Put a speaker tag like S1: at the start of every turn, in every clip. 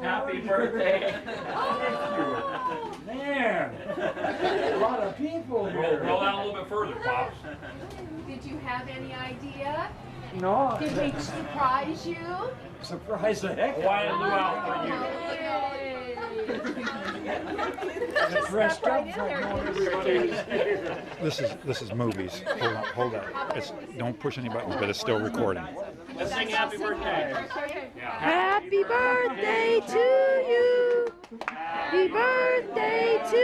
S1: Happy birthday.
S2: Man, a lot of people here.
S1: Roll out a little bit further, Pops.
S3: Did you have any idea?
S2: No.
S3: Did we surprise you?
S2: Surprise the heck
S1: Hawaiian luau for you.
S2: dressed up
S4: This is movies. Hold on. Don't push any buttons, but it's still recording.
S1: Let's sing happy birthday.
S5: Happy birthday to you. Happy birthday to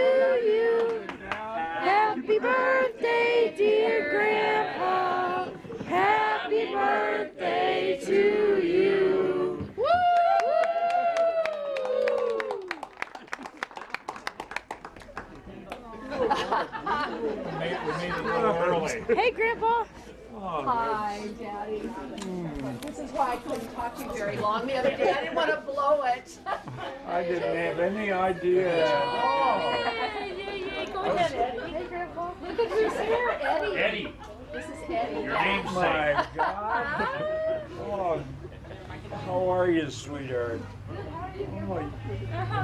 S5: you. Happy birthday, dear Grandpa. Happy birthday to you. Woo!
S1: We made it a little early.
S5: Hey, Grandpa.
S3: Hi, Daddy. This is why I couldn't talk to you very long the other day. I didn't want to blow it.
S2: I didn't have any idea.
S3: Yay. Go ahead, Eddie. Hey, Grandpa. Look at who's here, Eddie.
S1: Eddie,
S3: This is Eddie.
S1: your
S2: Oh
S1: namesake.
S2: my God. Oh, how are you, sweetheart? Oh,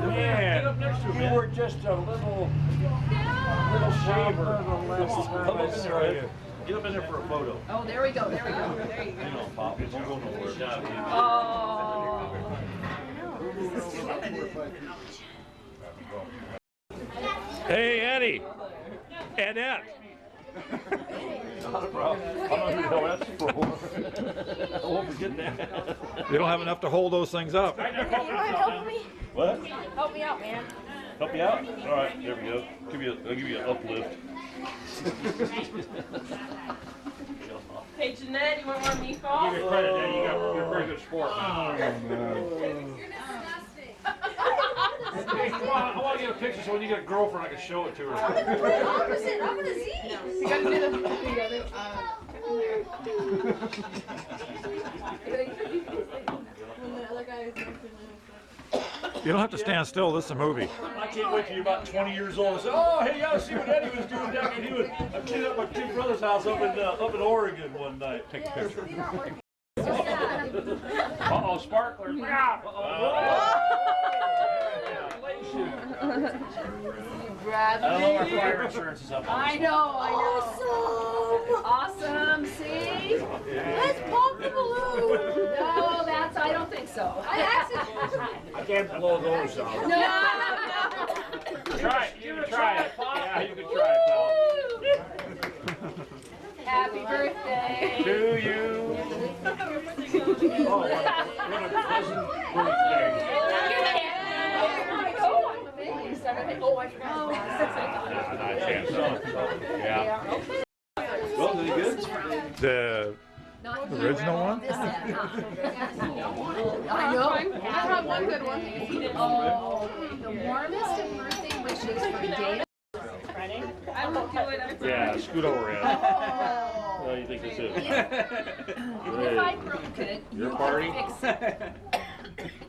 S2: man, you were just a little shaver the last time I saw you.
S1: Get up in there for a photo.
S3: Oh, there we go. There you go.
S1: Hang on, Pop. It won't go nowhere.
S3: Oh.
S4: Hey, Eddie. Edette.
S1: Not a problem. I don't know who the hell that's for. I won't forget that.
S4: You don't have enough to hold those things up.
S3: Hey, you want to help me?
S1: What?
S3: Help me out, man.
S1: Help you out? All right, there we go. I'll give you an uplift.
S6: Hey, Jeanette, you want more meatballs?
S1: Give you credit, Daddy. You're a very good sport, man. Hey, come on, I want to get a picture so when you get a girlfriend, I can show it to her.
S3: Opposite. I'm gonna see.
S6: You gotta do the. When the other guy is next to me.
S4: You don't have to stand still. This is a movie.
S1: I can't wait till you're about 20 years old and say, oh, hey, you gotta see what Eddie was doing down here. I cleaned up my two brothers' house up in Oregon one night. Take a picture. Uh-oh, sparklers.
S3: Grab
S1: I don't know if our fire insurance is up.
S3: I know. Awesome. See?
S5: Let's pop the balloon.
S3: No, I don't think so.
S5: I
S2: I can't blow those out.
S1: Try it. You can try it. Yeah, you can try it, pal.
S3: Happy birthday.
S1: To you. Oh, what a pleasant birthday.
S3: Oh, I forgot.
S1: Yeah. Well, did he good?
S4: The original one?
S3: I know.
S6: I have one good one.
S3: Oh, the warmest of birthday wishes for Dana.
S6: I won't do it. I'm sorry.
S1: Yeah, scoot over, yeah. What do you think this is?
S3: If I broke it,
S1: Your
S3: you
S1: party?
S3: could fix it.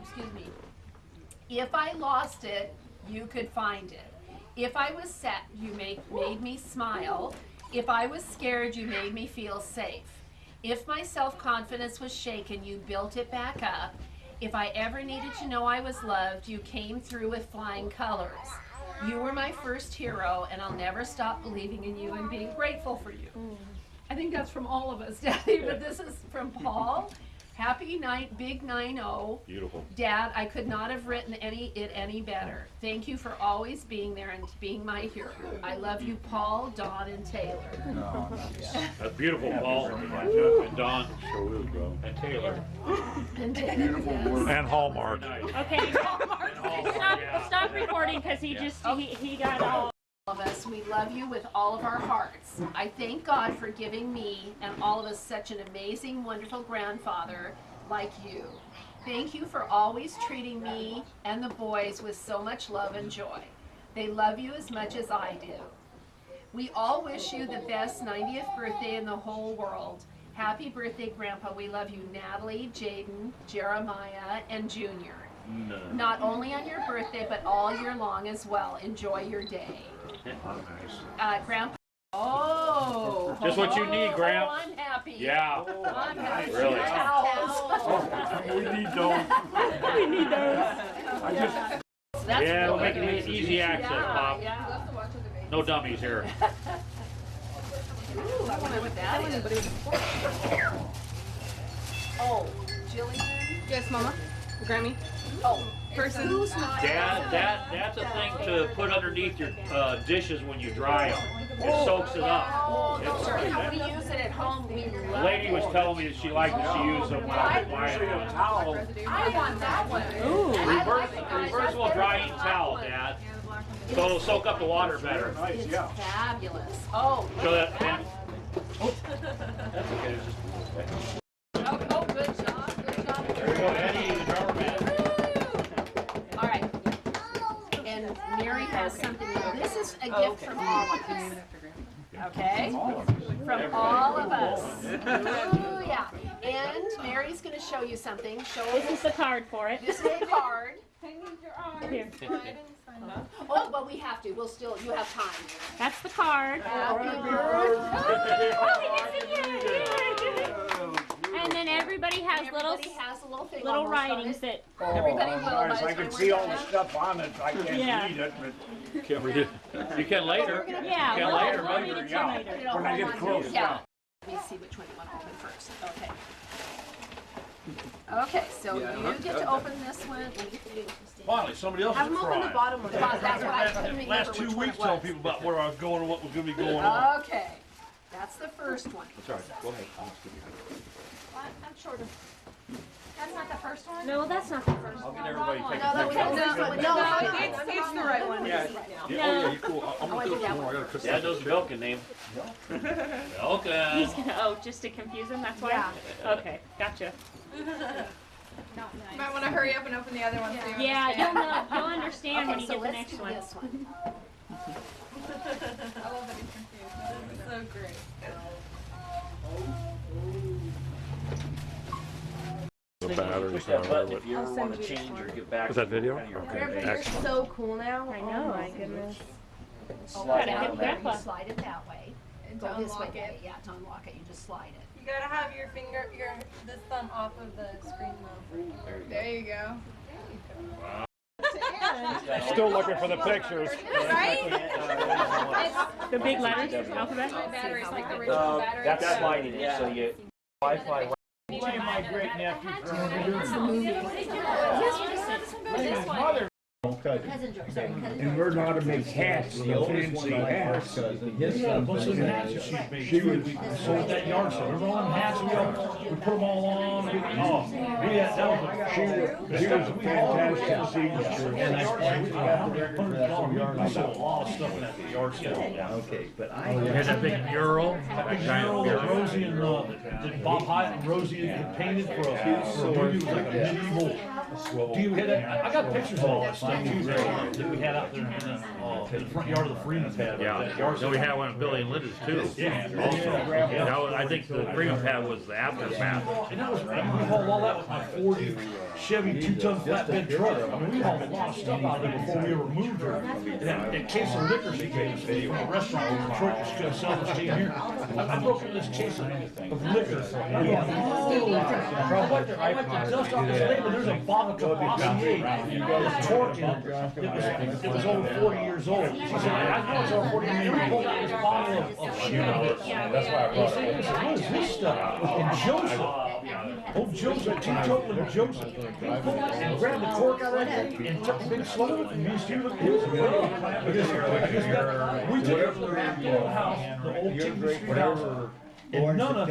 S3: Excuse me. If I lost it, you could find it. If I was sad, you made me smile. If I was scared, you made me feel safe. If my self-confidence was shaken, you built it back up. If I ever needed to know I was loved, you came through with flying colors. You were my first hero, and I'll never stop believing in you and being grateful for you. I think that's from all of us, Daddy, but this is from Paul. Happy night, big 9-0.
S1: Beautiful.
S3: Dad, I could not have written it any better. Thank you for always being there and being my hero. I love you, Paul, Dawn, and Taylor.
S1: That's beautiful, Paul. And Don. Sure is, bro. And Taylor.
S3: And Taylor.
S4: And Hallmark.
S7: Okay, stop recording because he got all.
S3: All of us, we love you with all of our hearts. I thank God for giving me and all of us such an amazing, wonderful grandfather like you. Thank you for always treating me and the boys with so much love and joy. They love you as much as I do. We all wish you the best 90th birthday in the whole world. Happy birthday, Grandpa. We love you, Natalie, Jaden, Jeremiah, and Junior.
S1: No.
S3: Not only on your birthday, but all year long as well. Enjoy your day. Grandpa. Oh.
S1: Just what you need, Gramps.
S3: Oh, I'm happy.
S1: Yeah.
S3: I'm happy.
S1: Really?
S3: Towels.
S2: We need those.
S5: We need those.
S3: So that's
S2: Yeah, we'll
S3: really
S2: make it
S3: good.
S2: easy access, Pop.
S3: Yeah.
S2: No dummies here.
S3: Ooh, I wonder what that is. Oh, Jillian.
S6: Yes, Mama. Grammy.
S3: Oh,
S6: Person.
S3: who's not?
S2: That's a thing to put underneath your dishes when you dry them. It soaks it up.
S3: Oh, those are how we use it at home. We
S2: The
S3: love
S2: lady was telling me that she liked to use them when I was buying them.
S3: I want that one.
S7: Ooh.
S2: Reversible drying towel, Dad. So it'll soak up the water better.
S3: It's fabulous. Oh,
S2: So that, and,
S3: oh, good job, good job.
S2: Eddie, the drummer man.
S3: All right. And Mary has something. This is a gift from all of us. Okay? From all of us. Ooh, yeah. And Mary's going to show you something. Show us.
S7: This is the card for it.
S3: This is a card.
S7: Here.
S3: Oh, but we have to. We'll still, you have time.
S7: That's the card.
S3: Happy birthday.
S7: And then everybody has
S3: Everybody has a little thing
S7: little
S3: almost on
S7: writings
S3: it.
S7: that.
S3: Everybody will. by
S2: Nice.
S3: the
S2: I
S3: time
S2: can
S3: we're
S2: see all
S3: done.
S2: the stuff on it. I can't
S7: Yeah.
S2: read it, but
S4: Can't read it.
S2: you can later.
S7: Yeah,
S2: You can
S7: we'll
S2: later,
S7: read it
S2: later,
S7: to you
S2: yeah.
S7: later.
S3: Put it all
S2: When I get
S3: on
S2: close,
S3: here.
S2: yeah.
S3: Let me see which one you want to open first. Okay. Okay, so you get to open this one.
S1: Finally, somebody else is
S6: Have them open the
S1: crying.
S6: bottom one.
S3: That's what I couldn't remember
S1: Last
S3: which
S1: 2
S3: one
S1: weeks
S3: it
S1: telling
S3: was.
S1: people about where I was going and what was going to be going on.
S3: Okay, that's the first one.
S4: That's all right. Go ahead.
S3: I'm short of. That's not the first one?
S7: No, that's not the first
S2: I'll
S7: one.
S2: get everybody
S3: No,
S2: taking
S3: that was the
S2: pictures.
S3: first one.
S6: It's the right one.
S4: Yeah, oh, yeah, you cool. I'm gonna do it tomorrow. I gotta cook
S2: Dad knows Bilkin name.
S7: He's
S2: Bilkin.
S7: gonna, oh, just to confuse him, that's why?
S3: Yeah.
S7: Okay, gotcha.
S6: Might want to hurry up and open the other one too.
S7: Yeah, you'll know, you'll understand when
S3: Okay,
S7: you
S3: so
S7: get the
S3: let's
S7: next
S3: do
S7: one.
S3: this one.
S6: I love that he's confused. This is so great.
S4: The batteries.
S2: Push that button if you ever want to change or get back.
S4: Is that video?
S2: to your
S4: Okay.
S2: base.
S4: Excellent.
S6: so cool now.
S7: I know.
S6: Oh my goodness.
S3: Oh,
S2: Slide
S3: yeah,
S2: it
S7: Good
S3: you
S7: grandpa.
S3: slide it that way.
S6: And
S3: Go
S6: to
S3: this way.
S6: unlock it.
S3: Yeah, to unlock it, you just slide it.
S6: You gotta have your this thumb off of the screen though. There you go.
S2: Still looking for the pictures.
S7: The big letters, alphabet?
S6: Batteries like the original batteries.
S2: That's sliding it, so you Wi-Fi.
S1: One of my great nephews from
S3: This one.
S2: And learn how to make hats, the fancy hats.
S1: Yeah, most of the hats that she's made. She would sold that yard sale. Remember all them hats we put them all on? Oh, we had, that was
S2: She was a fantastic seamstress.
S1: And I sold a lot of stuff in that yard sale.
S8: Okay, but I.
S1: Had that big mural, that Rosie and, that Bob Hyatt and Rosie had painted for a movie, it was like a medieval. Do you hit it? I got pictures of all that stuff too, that we had out there in the front yard of the Freeman's had.
S9: Yeah, then we had one at Billy and Linda's too.
S1: Yeah.
S9: Also,
S1: Yeah.
S9: that was, I think the Freeman pad was the aftermath.
S1: And that was, I hauled all that with my 40 Chevy 2-ton flatbed truck. I mean, we hauled a lot of stuff out of there before we ever moved here. And that case of liquor she gave us from a restaurant in Detroit that's gonna sell this team here. I broke in this case of liquor. I went to dust off this label, there's a bottle of Bossier, torque in it. It was over 40 years old. She said, I know it's over 40 years old. And we pulled out this bottle of Chivas.
S8: That's why I brought
S1: He
S8: it.
S1: said, what is this stuff? And Joseph, old Joseph, teetotaler Joseph, he pulled out and grabbed the cork out of that thing and took a big slug and me and Steve looked at it. We took it to the old house, the old Chicken Street house. And none of,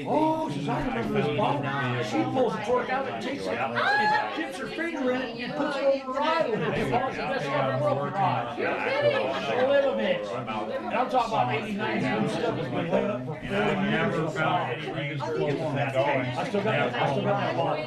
S1: oh, she says, I remember this bottle. She pulls the cork out and takes it out and dips her finger in it and puts it over the ride with it. And that's how I broke the ride. You're kidding. A little bit. And I'm talking about 89 years stuff that's been laying up for 40 years or so. I still got that bottle.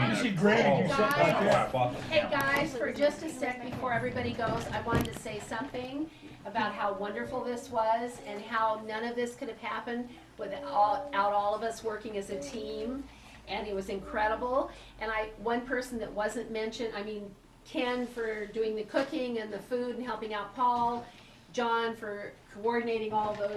S1: You see Granny do something like that.
S3: Hey guys, for just a sec before everybody goes, I wanted to say something about how wonderful this was and how none of this could have happened without all of us working as a team. And it was incredible. And one person that wasn't mentioned, I mean, Ken for doing the cooking and the food and helping out Paul, John for coordinating all the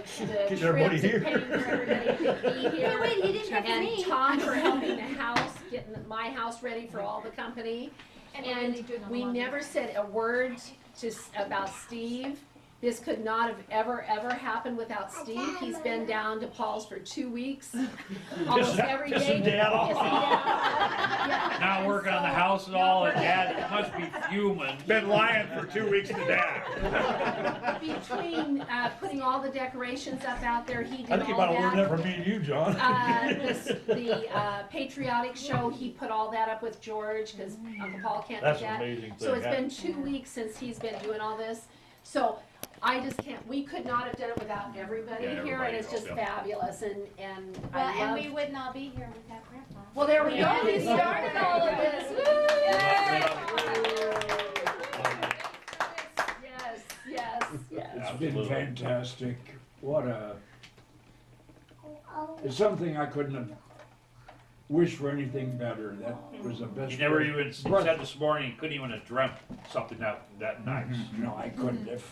S1: Get everybody
S3: trips and
S1: here.
S3: paying for everybody to be here.
S5: Wait, he didn't get to
S3: And
S5: me.
S3: Tom for helping the house, getting my house ready for all the company. And we never said a word about Steve. This could not have ever happened without Steve. He's been down to Paul's for 2 weeks, almost every day.
S1: Kissing Dad off.
S3: Kissing Dad. Yeah.
S2: Now working on the house and all, and Dad must be fuming.
S9: Been lying for 2 weeks to Dad.
S3: Between putting all the decorations up out there, he did
S1: I think you
S3: all
S1: might have learned that
S3: that.
S1: from me and you, John.
S3: The patriotic show, he put all that up with George because Uncle Paul can't
S1: That's
S3: do
S1: an
S3: that.
S1: amazing
S3: So
S1: thing.
S3: it's been 2 weeks since he's been doing all this. So I just can't, we could not have done it without everybody
S9: Yeah,
S3: here,
S9: everybody
S3: and it's just
S9: else, yeah.
S3: fabulous, and
S5: Well,
S3: I
S5: and
S3: love.
S5: we would not be here without Grandpa.
S3: Well, there we go, he started all of this. Yes.
S8: It's been fantastic. It's something I couldn't have wished for anything better. That was the best.
S9: He never
S8: way.
S9: even said this morning, he couldn't even have dreamt something that nice.
S8: No, I couldn't have.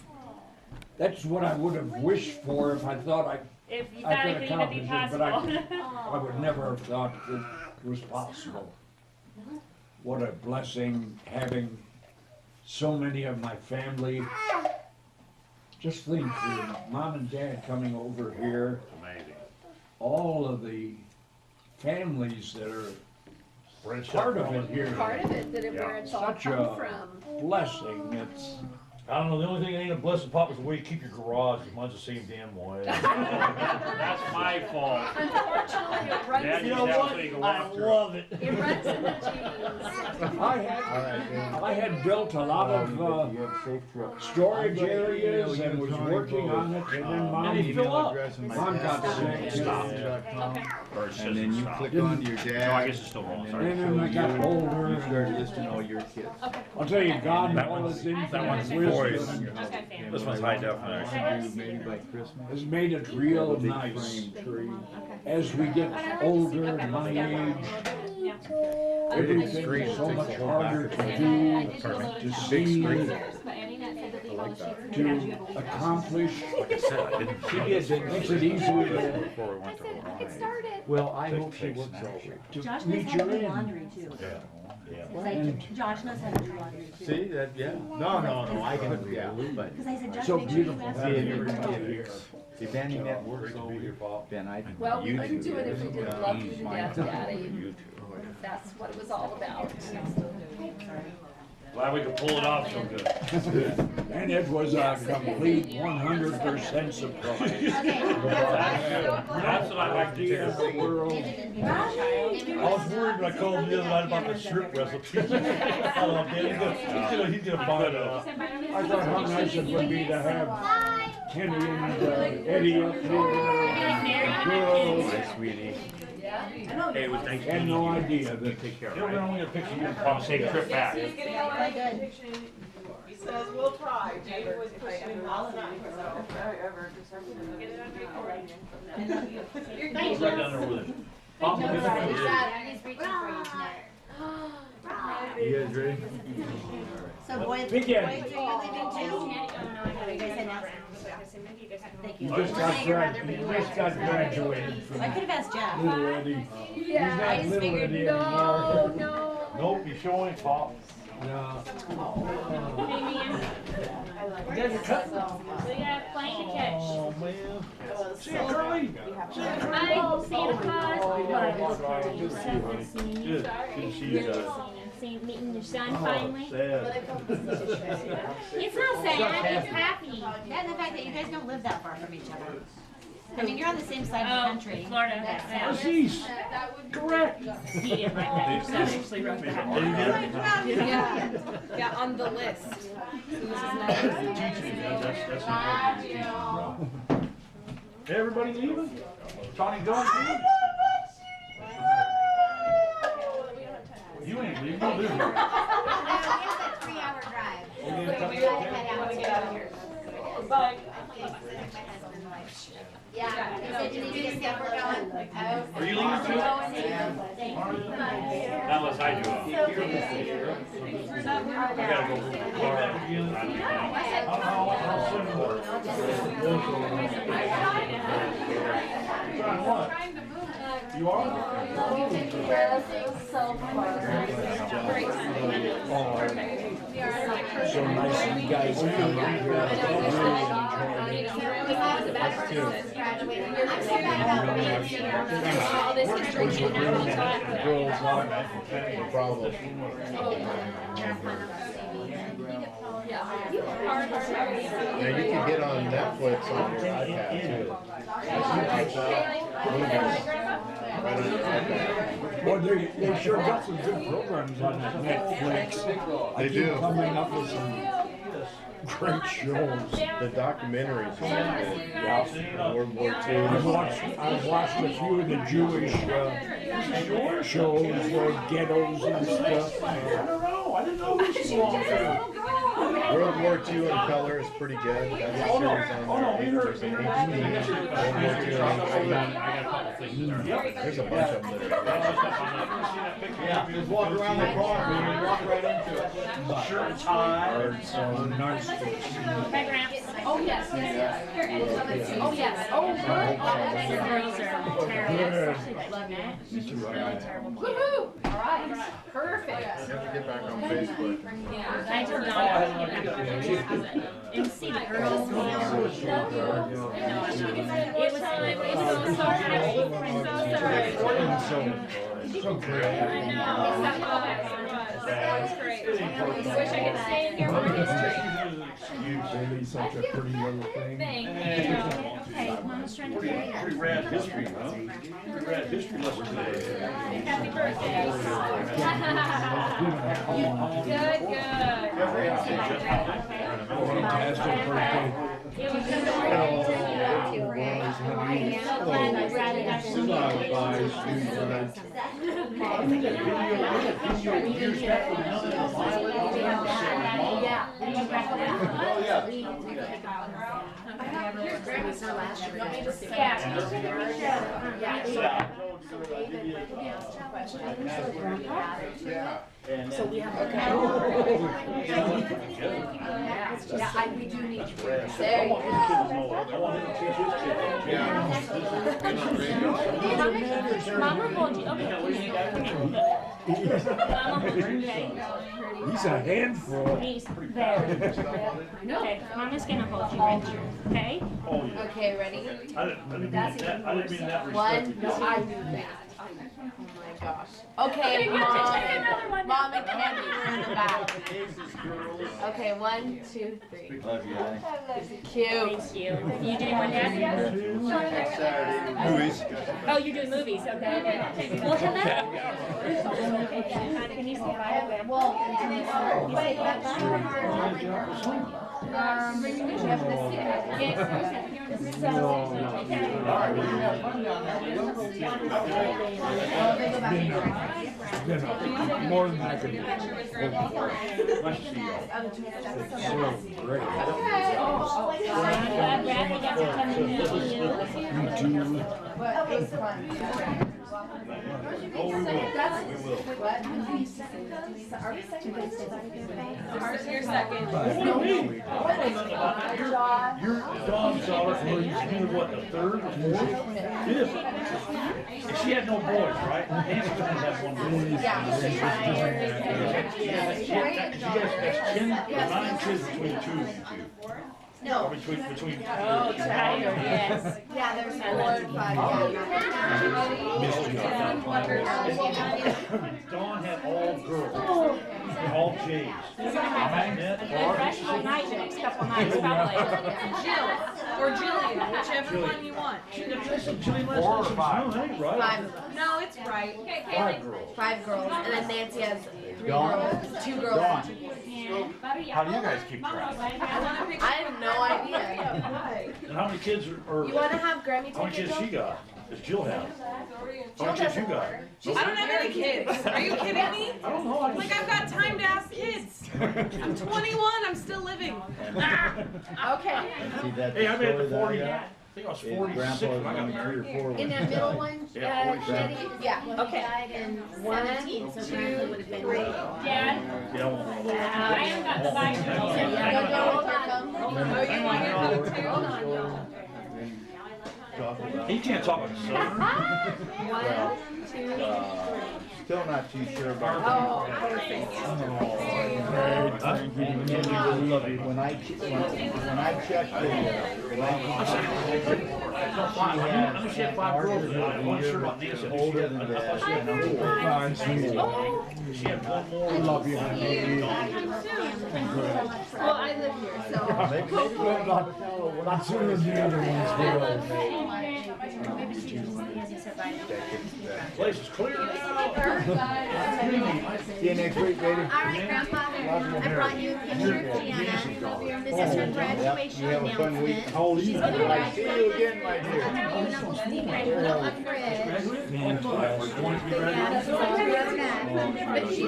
S8: That's what I would have wished for if I thought
S7: If you
S8: I
S7: thought
S8: could
S7: it could even be
S8: accomplish it, but
S7: possible.
S8: I would never have thought it was possible. What a blessing having so many of my family. Just think, the Mom and Dad coming over here,
S9: Amazing.
S8: all of the families that are
S1: Branch
S8: part
S1: out
S8: of it here.
S3: Part of it,
S9: Yeah.
S3: where it's all
S8: Such
S3: come
S8: a
S3: from.
S8: blessing. It's
S1: I don't know, the only thing that ain't a blessing, Pop, is the way you keep your garage. Mine's the same damn way.
S2: That's my fault.
S3: Unfortunately, it runs,
S2: Dad,
S1: You know what?
S2: Definitely go
S1: I
S2: after it.
S1: love it.
S3: it runs in the genes.
S8: I had built a lot of storage areas and was working on it, and then
S1: And they fill up.
S8: Mom got sick.
S9: Stopped. Or it
S10: And then you
S9: stopped.
S10: click on your dad.
S9: No, I guess it's still wrong,
S8: And
S9: sorry.
S8: then I got older.
S10: You start listing all your kids.
S8: I'll tell you, God,
S4: That
S8: all
S4: one's-
S8: his infinite
S4: that one's
S8: wisdom
S4: voice. This one's high definition.
S10: Maybe by Christmas.
S8: has made it real
S10: Big
S8: nice.
S10: frame tree.
S8: As we get older, my age, everything's so much harder to do, to see, to accomplish.
S4: Like I said, I didn't.
S8: Makes it easier
S4: Before we went to Hawaii.
S10: Well, I
S4: Big
S10: hope she
S4: face
S10: works
S4: now.
S10: all week.
S8: to
S5: Josh knows
S8: meet
S5: how to
S8: your
S5: do
S8: end.
S5: laundry too.
S8: And
S5: Josh knows how to do laundry too.
S10: See, that, yeah. No, I can, yeah, but.
S5: Because I said, Josh,
S8: so
S5: make sure you
S8: beautiful
S5: ask
S8: having
S5: me.
S8: everybody here.
S10: If any networks all week, then I.
S3: Well, we couldn't do it if we didn't love you to
S10: Mine.
S3: death, Daddy. That's what it was all about.
S2: Glad we could pull it off so good.
S8: And it was a complete 100% surprise.
S2: That's what I like to hear.
S8: The world.
S1: I was worried when I called him the other night about the shrimp recipe. I thought, man, he's gonna buy it up.
S8: I thought how nice it would be to have Kenny and Eddie up here. Girls
S10: My sweetie.
S9: Hey, it was nice
S8: had
S9: meeting
S8: no
S9: you.
S8: idea that
S9: Take care,
S1: You know, we're
S9: right?
S1: only gonna picture you in
S9: On the same trip back.
S6: He says, we'll try. David was pushing him all the time, so. You're
S2: He's right down there with it. Mom, look at it.
S5: He's reaching for you tonight.
S10: You guys ready?
S5: So boys,
S8: Big
S5: boys,
S8: Ed.
S5: are you leaving too? You guys had announced. Thank you.
S8: you just got graduated from
S5: I could have asked Jeff.
S8: little Eddie.
S3: Yeah,
S8: He's not little Eddie anymore.
S3: no.
S1: Nope, you showing Pop.
S8: No.
S7: We got flight to catch.
S1: Oh, man. See you, Curly.
S7: Hi, Santa Claus.
S1: Good to see you, honey. Good. Good to see you guys.
S7: Meeting your son finally.
S1: Sad.
S7: It's not sad, it's happy.
S5: And the fact that you guys don't live that far from each other. I mean, you're on the same side of the
S7: Oh,
S5: country.
S7: Florida. Yeah.
S8: Aziz, correct.
S7: He didn't like that. He actually wrote that.
S6: Yeah, on the list.
S1: Teaching you, man. That's important. Hey, everybody leaving? Johnny Gunn leaving? You ain't leaving, you're living.
S5: It's a 3-hour drive.
S1: You gonna come
S5: We
S1: here?
S5: gotta head out.
S6: Get out of here.
S5: My husband, like,
S7: Yeah, he said you need to get supper going.
S2: Are you leaving too? Not unless I do. I gotta go for the
S1: You are?
S8: So nice of you guys to come out here. Really
S10: Girls are the problem. Now you can get on Netflix on your iPad too. Right on your iPad.
S8: Well, they sure got some good programs on that Netflix.
S10: They do.
S8: Coming up with some great shows.
S10: The documentaries are good.
S8: Yeah.
S10: World War II.
S8: I've watched a few of the Jewish shows, ghettos and stuff.
S1: I didn't know this was
S10: World War II in color is pretty good. That's a series on there. There's an HD. World War II in HD. There's a bunch of them that
S1: Yeah, just walk around the corner and you walk right into it. Shirt and tie.
S8: are so nice to see.
S7: Hi, Gramps.
S3: Oh, yes, yes. Oh, yes. Oh, good.
S7: Your girls are terrible, especially that Jeanette. She's really terrible.
S3: Woohoo! All right, perfect.
S10: you have to get back on Facebook.
S7: I told Donna, and see the girls. It was fun. It was so sorry.
S8: So great.
S7: I know. That was great. Wish I could stay in here for history.
S8: Really such a pretty little thing.
S7: Thank you. Okay, Mom's trying to carry
S1: Pretty rad history, huh? Pretty rad history lesson today.
S7: Happy birthday. Good, good.
S8: Fantastic birthday.
S7: It was just
S3: So we have we do need to. There you go.
S7: Mama hold you. Okay. Mama hold you. Okay.
S8: He's a handful.
S7: He's very. Okay. Mama's gonna hold you right here. Okay.
S3: Okay, ready?
S1: I didn't mean that
S3: One, no, I knew that. Oh my gosh. Okay, Mom. Mom and Candy, you're in the back. Okay, 1, 2, 3.
S10: Love you, honey.
S3: Cute.
S7: Thank you. You doing one, Dad?
S10: Next Saturday, movies.
S7: Oh, you're doing movies. Okay. Well, hello. Can you say bye?
S3: Well, wait,
S8: More than I could hope for. So great.
S7: Glad Bradley got to come and meet you.
S8: You too.
S3: it was fun.
S1: Oh, we will.
S3: Are we second?
S6: You're second.
S1: What do you mean? Your Dawn's daughter is what, the third or fourth? Fifth. And she had no boys, right? Nancy only had one boy. She has 10 or 9 kids between the two of you two.
S3: No.
S1: Between.
S7: Oh, child, yes.
S3: Yeah, there's 4 and 5.
S1: Dawn had all girls. All J's.
S7: He's gonna have a good restful night the next couple nights, probably.
S6: Jill or Jillian, whichever one you want.
S1: 4 or 5. No, ain't right.
S3: 5 of them.
S6: No, it's right.
S1: 5 girls.
S3: 5 girls, and then Nancy has 3 girls, 2 girls.
S4: How do you guys keep track?
S3: I have no idea.
S1: And how many kids are
S3: You want to have Grammy
S1: how many
S3: tickets?
S1: kids she got? Does Jill have? How many kids you got?
S6: I don't have any kids. Are you kidding me?
S1: I don't know.
S6: Like, I've got time to ask kids. I'm 21, I'm still living.
S3: Okay.
S10: See that
S1: Hey, I'm at the
S10: story that I
S1: 40.
S10: got?
S2: think I was
S10: His
S2: 46
S10: grandpa was
S2: when I got
S10: only
S2: married.
S10: 3 or 4 when
S3: In
S10: he
S3: that middle
S10: died.
S3: one,
S2: Yeah,
S3: Betty,
S6: Yeah.
S5: Well, he
S7: Okay.
S5: died in 17, so grandpa would have been.
S7: Dad,
S2: Yeah, I won't.
S7: I haven't got the Bible.
S6: Oh, you want your book too?
S3: hold on, y'all.
S10: Talk about,
S2: He can't talk about the Southern.
S10: well, still not too sure about.
S3: Oh, perfect.
S10: When I checked
S2: She had 5 girls. I wasn't sure about Nancy.
S10: older than that, and I'm 4.
S2: She had 1 more.
S10: I love you.
S3: Well, I live here, so.
S10: Maybe not sooner than the other ones
S5: Maybe she hasn't survived.
S2: Place is clear.
S10: See you next week, baby.
S5: All right, Grandpa, I brought you a picture of Gianna. This is her graduation
S10: You have a fun week.
S5: announcement.
S10: How old are you? I see you again, my dear.
S5: Uncle Steve and Uncle Fred. Yeah, so that's that. But she's a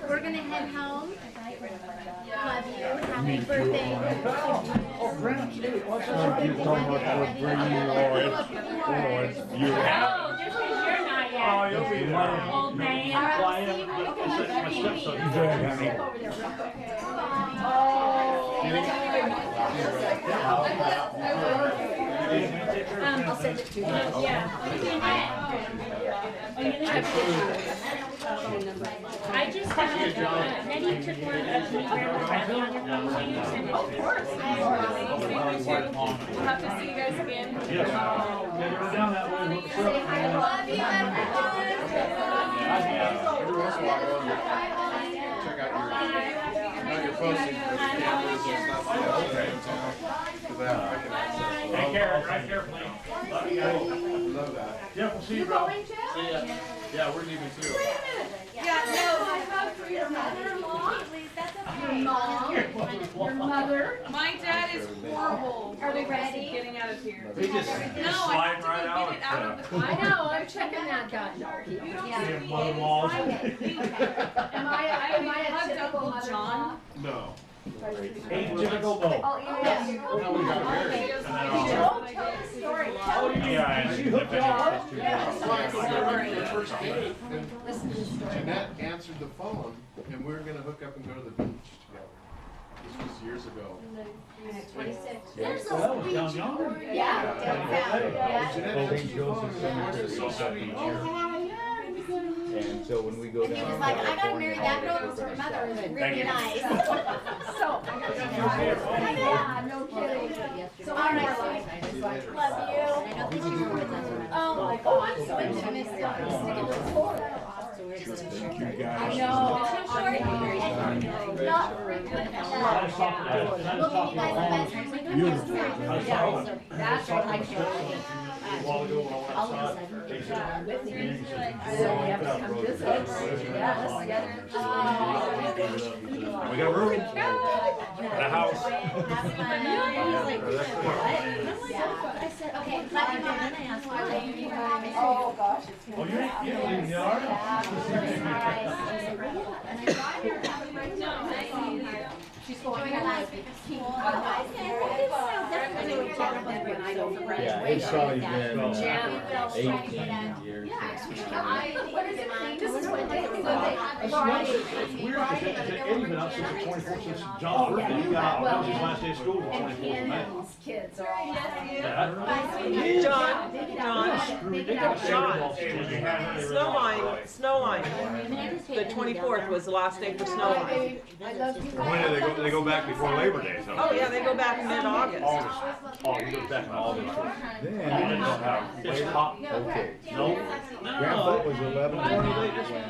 S5: we're gonna head home. Love you. Happy birthday.
S7: Oh, just 'cause you're not yet.
S2: Oh, you'll be there.
S7: Old man.
S2: My stepson.
S3: I'll send it to you.
S7: Yeah. I just Nettie took one of me grandma's on your phone. Will you send it?
S6: Of course. We'll have to see you guys again.
S2: Yes. We're down that way. We'll show up.
S6: I love you,
S10: Every once in a while, check out your posting for the cameras and stuff.
S2: Take care. Drive carefully. Love you guys.
S10: Love that.
S2: Yeah, we'll see you, bro. See ya. Yeah, we're leaving too.
S3: Yeah, no, I have for your mother-in-law, your mom, your mother.
S6: My dad is horrible.
S5: Are we ready?
S6: Getting out of here.
S2: They just
S6: No, I
S2: slide
S6: have to
S2: right
S6: go
S2: out.
S6: get it out of the
S3: I know, I'm checking that guy.
S2: Your mother-in-laws.
S3: Am I a typical mother-in-law?
S10: No.
S2: Hey, typical Bo.
S3: Oh, yes.
S10: Now we got married.
S3: Joe, tell the story. Tell me.
S2: Yeah,
S3: She hooked you up?
S10: Listen to the story. Jeanette answered the phone, and we were gonna hook up and go to the beach together. This was years ago.
S3: 26.
S5: There's
S2: Well, that was down
S5: a
S2: yonder.
S3: Yeah.
S10: Jeanette answered the phone, and we were so happy. And so when we go
S5: And
S10: down.
S5: he was like, I gotta marry that girl because her mother is really nice.
S3: So, yeah, no kidding. So,
S5: All right, love you. Oh, I'm so intimate still. Sticking with Florida. I know. Too short. Not frequent. We'll give you guys the best reason.
S3: Yeah, so that's what I can.
S2: While ago, when I went outside, they said,
S3: With me. So we have to come visit. Yes.
S2: we got a room, and a house.
S5: Okay, love you, Mom.
S3: Oh, gosh.
S2: Oh, you ain't leaving the yard?
S3: She's going
S5: Your
S3: to
S5: life.
S10: Yeah, it's probably been 18 years.
S3: What is it? This is what they,
S2: It's weird because Eddie's been out since the 24th, since John's birthday. He got out, that was his last day of school, the 24th of May.
S3: Cannon's kids are all.
S11: Snow line. The 24th was the last day for snow line.
S3: I love you.
S9: When do they go? They go back before Labor Day, so.
S11: Oh, yeah, they go back in mid-August.
S2: August. Oh, he goes back in August. He didn't know how. It's hot.
S10: Okay.
S2: No.
S10: Grandpa was 11.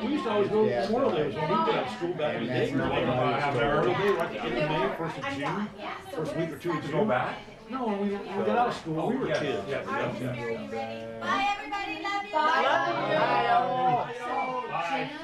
S2: We used to always go Memorial Day, was when we got out of school back in the day. Have an early day, right at the end of May, 1st of June, first week or 2 weeks to go back. No, when we got out of school, we were kids.
S5: Bye, everybody. Love you.
S3: Bye. So, Jana,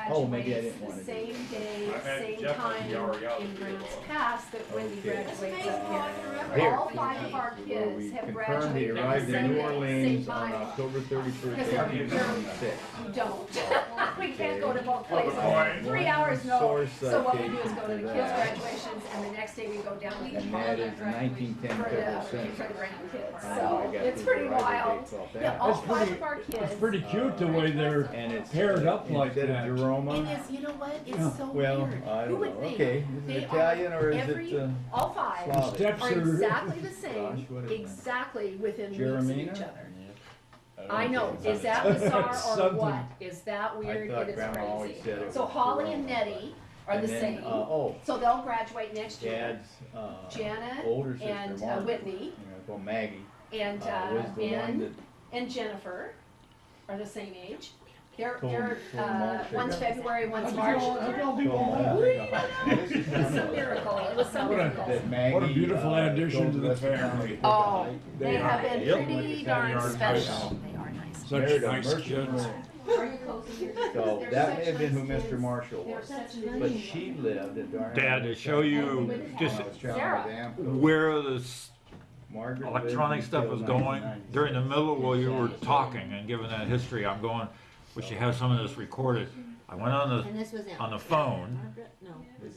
S10: Oh, maybe I didn't
S3: the
S10: wanna do
S3: same day,
S9: I've had
S3: same
S9: Jeff
S3: time
S9: and Yara out
S3: in
S9: to
S3: Grants
S9: do
S3: Pass that Wendy
S10: Okay.
S3: graduates up here.
S10: Here.
S3: All 5 of our
S10: Where
S3: kids
S10: we
S3: have
S10: confirmed he
S3: graduated the
S10: arrived in
S3: same
S10: New
S3: day,
S10: Orleans
S3: same
S10: on
S3: time.
S10: October 31st,
S3: Because they're
S10: 1876.
S3: We don't. We can't go to both places.
S9: Right.
S3: 3 hours, no.
S10: Source
S3: So what we do is
S10: citation
S3: go to the
S10: for
S3: kids'
S10: that.
S3: graduations, and the next day we go down Leech
S10: And
S3: Park
S10: that is the
S3: for
S10: 1910
S3: the,
S10: federal
S3: for
S10: census.
S3: the grandkids.
S10: I
S3: So
S10: got
S3: it's
S10: through
S3: pretty
S10: the arrival
S3: wild.
S10: dates off
S3: Yeah,
S10: that.
S3: all
S8: That's
S3: 5
S8: pretty,
S3: of our kids.
S8: it's pretty cute the way they're
S10: And it's
S8: paired up like
S10: instead
S8: that.
S10: of Jeroma.
S3: It is, you know what, it's
S8: Yeah.
S3: so
S10: Well,
S3: weird.
S10: I
S3: Who
S10: don't
S3: would
S10: know.
S3: think
S10: Okay, is
S3: they
S10: it Italian
S3: are
S10: or is
S3: every,
S10: it
S3: all 5
S10: Slavic?
S8: Steps
S3: are
S8: are
S3: exactly the
S10: Gosh,
S3: same,
S10: what is it?
S3: exactly within weeks of
S10: Jeremina?
S3: each other. I know, is that bizarre or
S8: Something.
S3: what? Is that weird?
S10: thought
S3: It is
S10: Grandma always
S3: crazy.
S10: said it
S3: So
S10: was
S3: Holly and
S10: Jerome.
S3: Nettie are
S10: And
S3: the
S10: then,
S3: same. So they'll graduate next year.
S10: Dad's
S3: Janet
S10: older sister,
S3: and
S10: Margaret,
S3: Whitney
S10: you know, called Maggie,
S3: and
S10: was the one
S3: Ben
S10: that
S3: and Jennifer are the same age. They're,
S10: Told-
S3: they're,
S10: told Mom to
S3: one's
S10: figure
S3: February, one's
S8: How'd
S3: March.
S8: y'all do
S10: told
S8: all
S10: Mom
S8: that?
S10: to figure out. This is
S3: It was a miracle, it was some
S8: What a-
S3: miracle.
S10: that Maggie,
S8: What a beautiful addition
S10: told
S8: to the
S10: us to come
S8: family.
S10: and
S3: Oh,
S10: pick a
S3: they have been
S10: Yep.
S3: pretty darn special. They are nice.
S8: Such
S10: Married a
S8: nice
S10: merchant
S8: kids.
S10: woman. So that may have been who Mr. Marshall was, but she lived at Darnell.
S4: Dad, to show you just
S3: Sarah.
S4: where this
S10: Margaret lived
S4: electronic stuff
S10: until
S4: was going,
S10: 1996.
S4: during the middle while you were talking and giving that history, I'm going, we should have some of this recorded. I went
S5: And this was
S4: on the phone,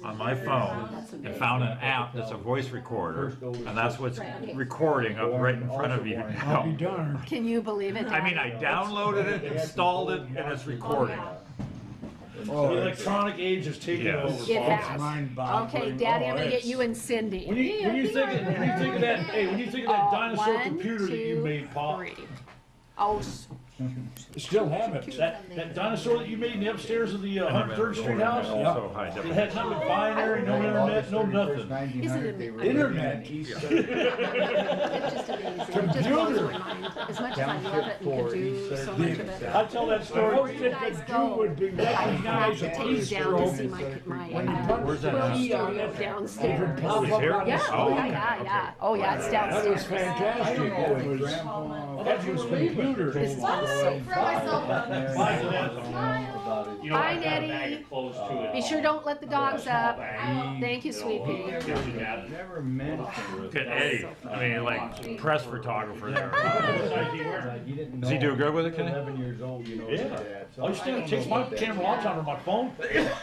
S4: on my phone, and found an app that's a voice recorder, and that's what's recording up right in front of you
S8: I'll be
S4: now.
S8: darned.
S3: Can you believe it?
S4: I mean, I downloaded it, installed it, and it's recording.
S2: The
S8: Oh,
S2: electronic age is taking
S4: Yes.
S2: over.
S3: It
S2: folks.
S3: has.
S8: mind-boggling.
S3: Okay, Daddy, I'm
S8: Oh,
S3: gonna get
S8: it's-
S3: you and Cindy.
S2: When you think of that, hey, when you think of that
S3: Oh,
S2: dinosaur
S3: 1,
S2: computer that you
S3: 2,
S2: made, Pop,
S3: 3. Oh,
S8: Still have it.
S2: that dinosaur that you made in the upstairs of the 103rd Street house,
S4: Also high
S2: it
S4: definition.
S2: had nothing but binary, no internet, no nothing.
S10: 1900, they were
S2: Internet.
S10: living in East
S3: it's just amazing. It just blows my mind. As much as I love it and could do so much of it.
S2: I tell that
S8: I
S2: story.
S8: always think that Jew would be
S3: I have
S8: recognized
S3: to
S8: at
S3: take you
S8: least
S3: down to see my
S4: Where's that
S3: quilt
S4: at?
S3: studio downstairs.
S8: pop
S4: It's
S8: up
S4: here?
S8: on the
S3: Yeah,
S4: Oh,
S3: oh
S4: okay,
S3: yeah, yeah. Oh yeah, it's
S8: That was
S3: downstairs.
S8: fantastic. It was, that was computers.
S3: This is so
S9: You know,
S3: Bye,
S9: I've got a
S3: Nettie.
S9: bag of clothes too.
S3: Be sure don't let the dogs up. Thank you, sweet pea.
S10: Never mentioned.
S4: Look at Eddie, I mean, like, press photographer there.
S10: Does
S4: Does he do good with it, Kenny?
S10: 11 years old, you know.
S2: Yeah.
S10: his dad, so
S2: I used to take my camera all the time on my phone,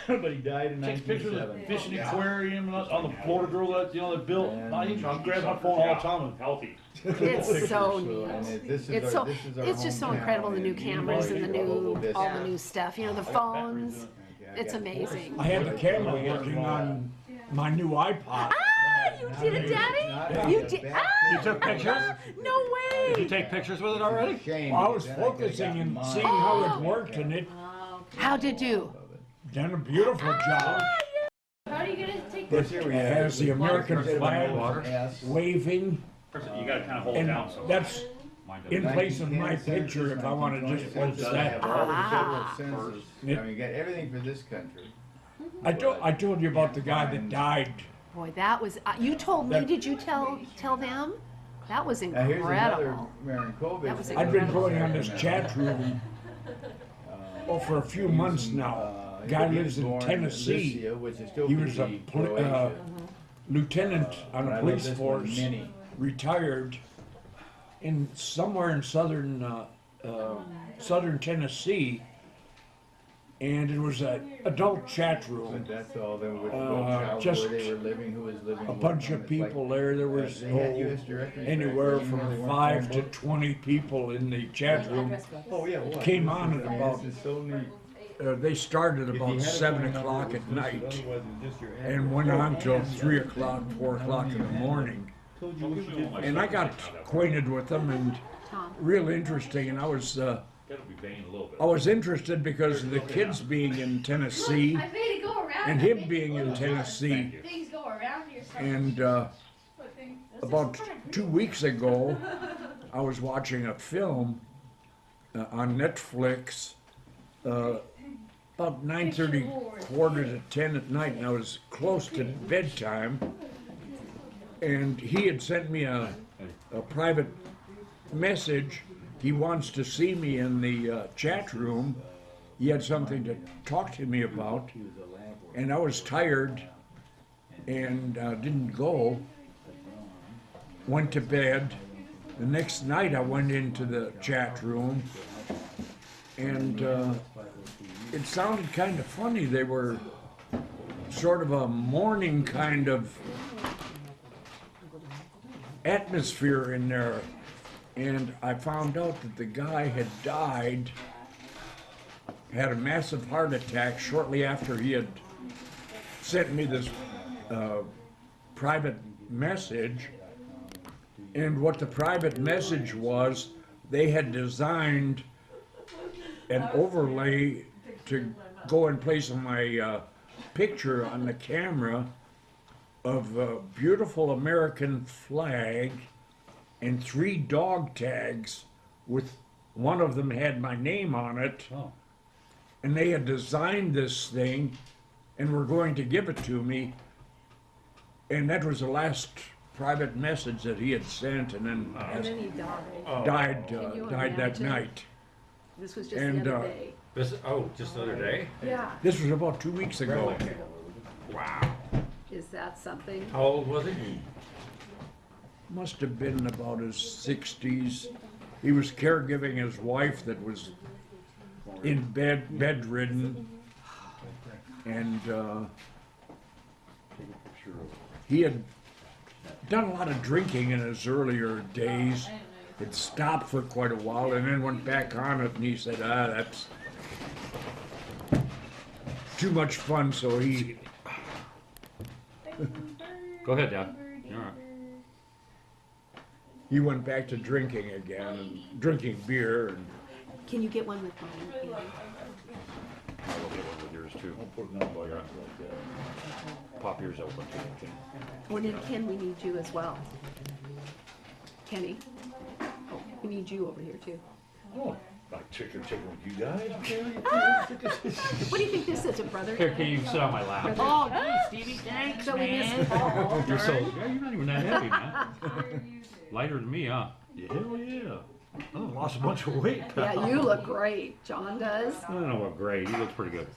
S10: but he died in
S2: take pictures of the
S10: 1907.
S2: fishing aquarium on the Florida girl that, that built. He grabs my phone all the time and
S9: Healthy.
S3: It's so
S10: And
S3: neat.
S10: this is
S3: It's
S10: our-
S3: so,
S10: this is our
S3: it's just so
S10: hometown,
S3: incredible, the new
S10: and
S3: cameras and the new, all the
S10: Yeah.
S3: new stuff, you know, the phones. It's amazing.
S8: I had the camera working on my new iPod.
S3: Ah, you did it, Daddy? You did,
S4: You took pictures?
S3: no
S4: Did you
S3: way.
S4: take pictures with it already?
S10: Shame,
S8: Well, I was
S10: then could've
S8: focusing
S10: gotten
S8: and
S10: mine.
S8: seeing how it worked, and it
S3: How did you?
S8: done a beautiful job.
S5: How are you gonna take
S10: This here we
S8: It
S10: have
S8: has the American
S10: instead of
S8: flag
S10: an S,
S8: waving,
S9: You gotta kind of hold it
S8: and
S9: down so.
S8: that's
S9: Mine doesn't.
S8: in place of my
S10: 1910
S8: picture if I want to just
S10: census,
S8: place
S10: they have
S8: that.
S10: all the
S3: Ah.
S10: federal census. I mean, you got everything for this country.
S8: I told you about the guy that died.
S3: Boy, that was, you told me,
S8: That-
S3: did you tell them? That was
S10: Now, here's another
S3: incredible.
S10: Marinkovic.
S3: That was
S8: I've been going on this chat room for a few months now. Guy lives in Tennessee. He was a lieutenant on a police force, retired in somewhere in southern Tennessee, and it was an adult chat room.
S10: But that's all, then with
S8: just
S10: where they were living, who was living.
S8: A
S10: with
S8: bunch
S10: them.
S8: of
S10: It's like,
S8: people there. There was
S10: they had US directories
S8: anywhere
S10: back then,
S8: from
S10: they weren't
S8: 5 to
S10: phone
S8: 20 people in the chat room.
S10: Oh, yeah, what?
S8: Came on at about,
S10: This is so neat.
S8: they started
S10: If you
S8: about
S10: had it
S8: 7
S10: going on,
S8: o'clock
S10: it
S8: at
S10: was
S8: night
S10: listed, otherwise it's just your
S8: and
S10: address.
S8: went on till 3 o'clock, 4 o'clock in the morning.
S10: Told you what you did.
S8: And I got acquainted with them and
S3: Tom.
S8: real interesting, and I was
S9: Gotta be vein a little bit.
S8: I was interested because of the kids being in Tennessee
S5: I made it go around.
S8: and him being in Tennessee.
S5: Things go around yourself.
S8: And about 2 weeks ago, I was watching a film on Netflix about 9:30, quarter to 10 at night, and I was close to bedtime. And he had sent me a private message. He wants to see me in the chat room, he had something to talk to me about, and I was tired and didn't go. Went to bed. The next night I went into the chat room, and it sounded kind of funny. They were sort of a morning kind of atmosphere in there. And I found out that the guy had died, had a massive heart attack shortly after he had sent me this private message. And what the private message was, they had designed an overlay to go in place of my picture on the camera of a beautiful American flag and 3 dog tags with one of them had my name on it.
S2: Oh.
S8: And they had designed this thing and were going to give it to me. And that was the last private message that he had sent, and then
S3: And then he died.
S8: died
S3: Can you
S8: that
S3: imagine?
S8: night.
S3: This was just
S8: And,
S3: the other day.
S4: Just the other day?
S3: Yeah.
S8: This was about 2 weeks ago.
S4: Wow.
S3: Is that something?
S4: How old was he?
S8: Must have been about his 60s. He was caregiving his wife that was in bed, bedridden, and he had done a lot of drinking in his earlier days. Had stopped for quite a while and then went back on it, and he said, that's too much fun, so he...
S4: Go ahead, Dad. You're all right.
S8: He went back to drinking again, and drinking beer, and
S3: Can you get one with mine? Andy?
S4: I will get one with yours too. Pop yours open too.
S3: Or then Ken, we need you as well. Kenny? Oh, we need you over here too.
S2: Oh, like chicken with you guys?
S3: What do you think this is, a brother?
S4: Here, can you sit on my lap?
S3: Oh, geez, Stevie, thanks, so we missed Paul.
S4: You're you're not even that heavy, man. Lighter than me, huh?
S2: Yeah, hell yeah. I lost a bunch of weight.
S3: Yeah, you look great. John does.
S4: I don't know what grade. He looks pretty good.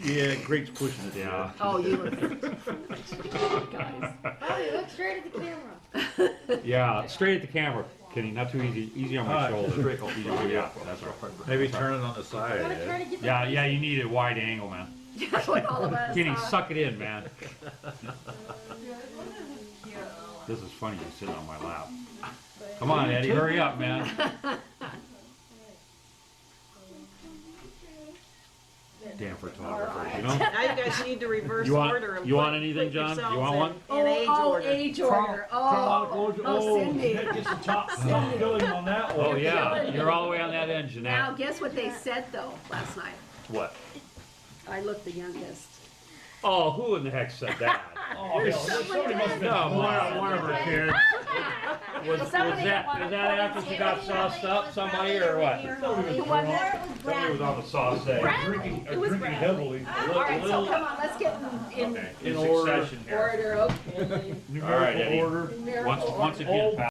S2: Yeah, Greg's pushing it.
S4: Yeah.
S3: Oh, you look good. Guys.
S5: Oh, you look straight at the camera.
S4: Yeah, straight at the camera, Kenny. Not too easy. Easy on my shoulder.
S2: Straight.
S4: Yeah, that's right.
S2: Maybe turn it on the side.
S5: I'm gonna try to get the
S4: Yeah, you need a wide angle, man.
S3: Like all of us.
S4: Kenny, suck it in, man. This is funny, you sitting on my lap. Come on, Eddie, hurry up, man. Damn photographers, you know?
S11: Now you guys need to reverse order and
S4: You want
S11: put
S4: anything, John?
S11: yourselves
S4: You want one?
S11: in age order.
S3: Age order. Oh, Cindy.
S2: Get some top filling on that one.
S4: Oh, yeah, you're all the way on that end,
S3: Now,
S4: Jeanette.
S3: guess what they said though last night?
S4: What?
S3: I look the youngest.
S4: Oh, who in the heck said that?
S2: Oh, somebody must have been
S4: One of her kids. Was that after she got sauced up, somebody, or what?
S3: Who was it?
S4: Somebody was on the sauce day.
S2: drinking heavily.
S3: All right, so come on, let's get in
S4: Okay,
S2: In
S4: in
S2: order.
S4: succession here.
S3: order. Okay.
S4: All right, Eddie.
S2: Order.
S4: Once again, pal.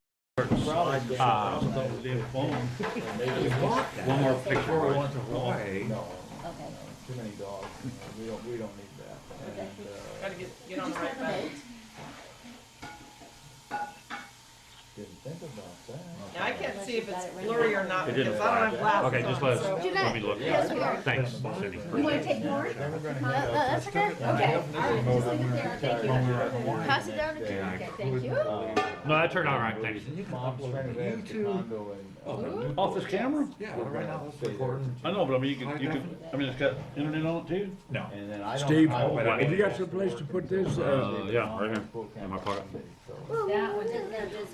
S4: One more picture.
S10: Hawaii.
S5: Okay.
S10: Too many dogs. We don't need that. And,
S11: Gotta get on the right boat.
S10: didn't think about that.
S11: Now I can't see if it's blurry or not
S4: It
S11: because
S4: didn't
S11: I don't have glasses
S4: Okay, just let
S11: on,
S4: us,
S11: so-
S4: let me look.
S5: Yes, we are.
S4: Thanks, Cindy.
S3: You want to take more?
S10: Never gonna
S5: No,
S10: hang up.
S5: that's okay. Okay. All right, just leave it there. Thank you.
S10: Pass
S5: Pass it down to Jim. Okay, thank you.
S4: No, that turned out right, thanks.
S10: Mom spent it at the condo and.
S2: Off this camera?
S10: Yeah, right now it's recording.
S2: I know, but I mean, you can, I mean, it's got internet on it too?
S4: No.
S10: And then I don't.
S8: Steve,
S10: I don't-
S8: have you got some place to put this?
S4: Yeah, right here, in my pocket.
S5: That one, this,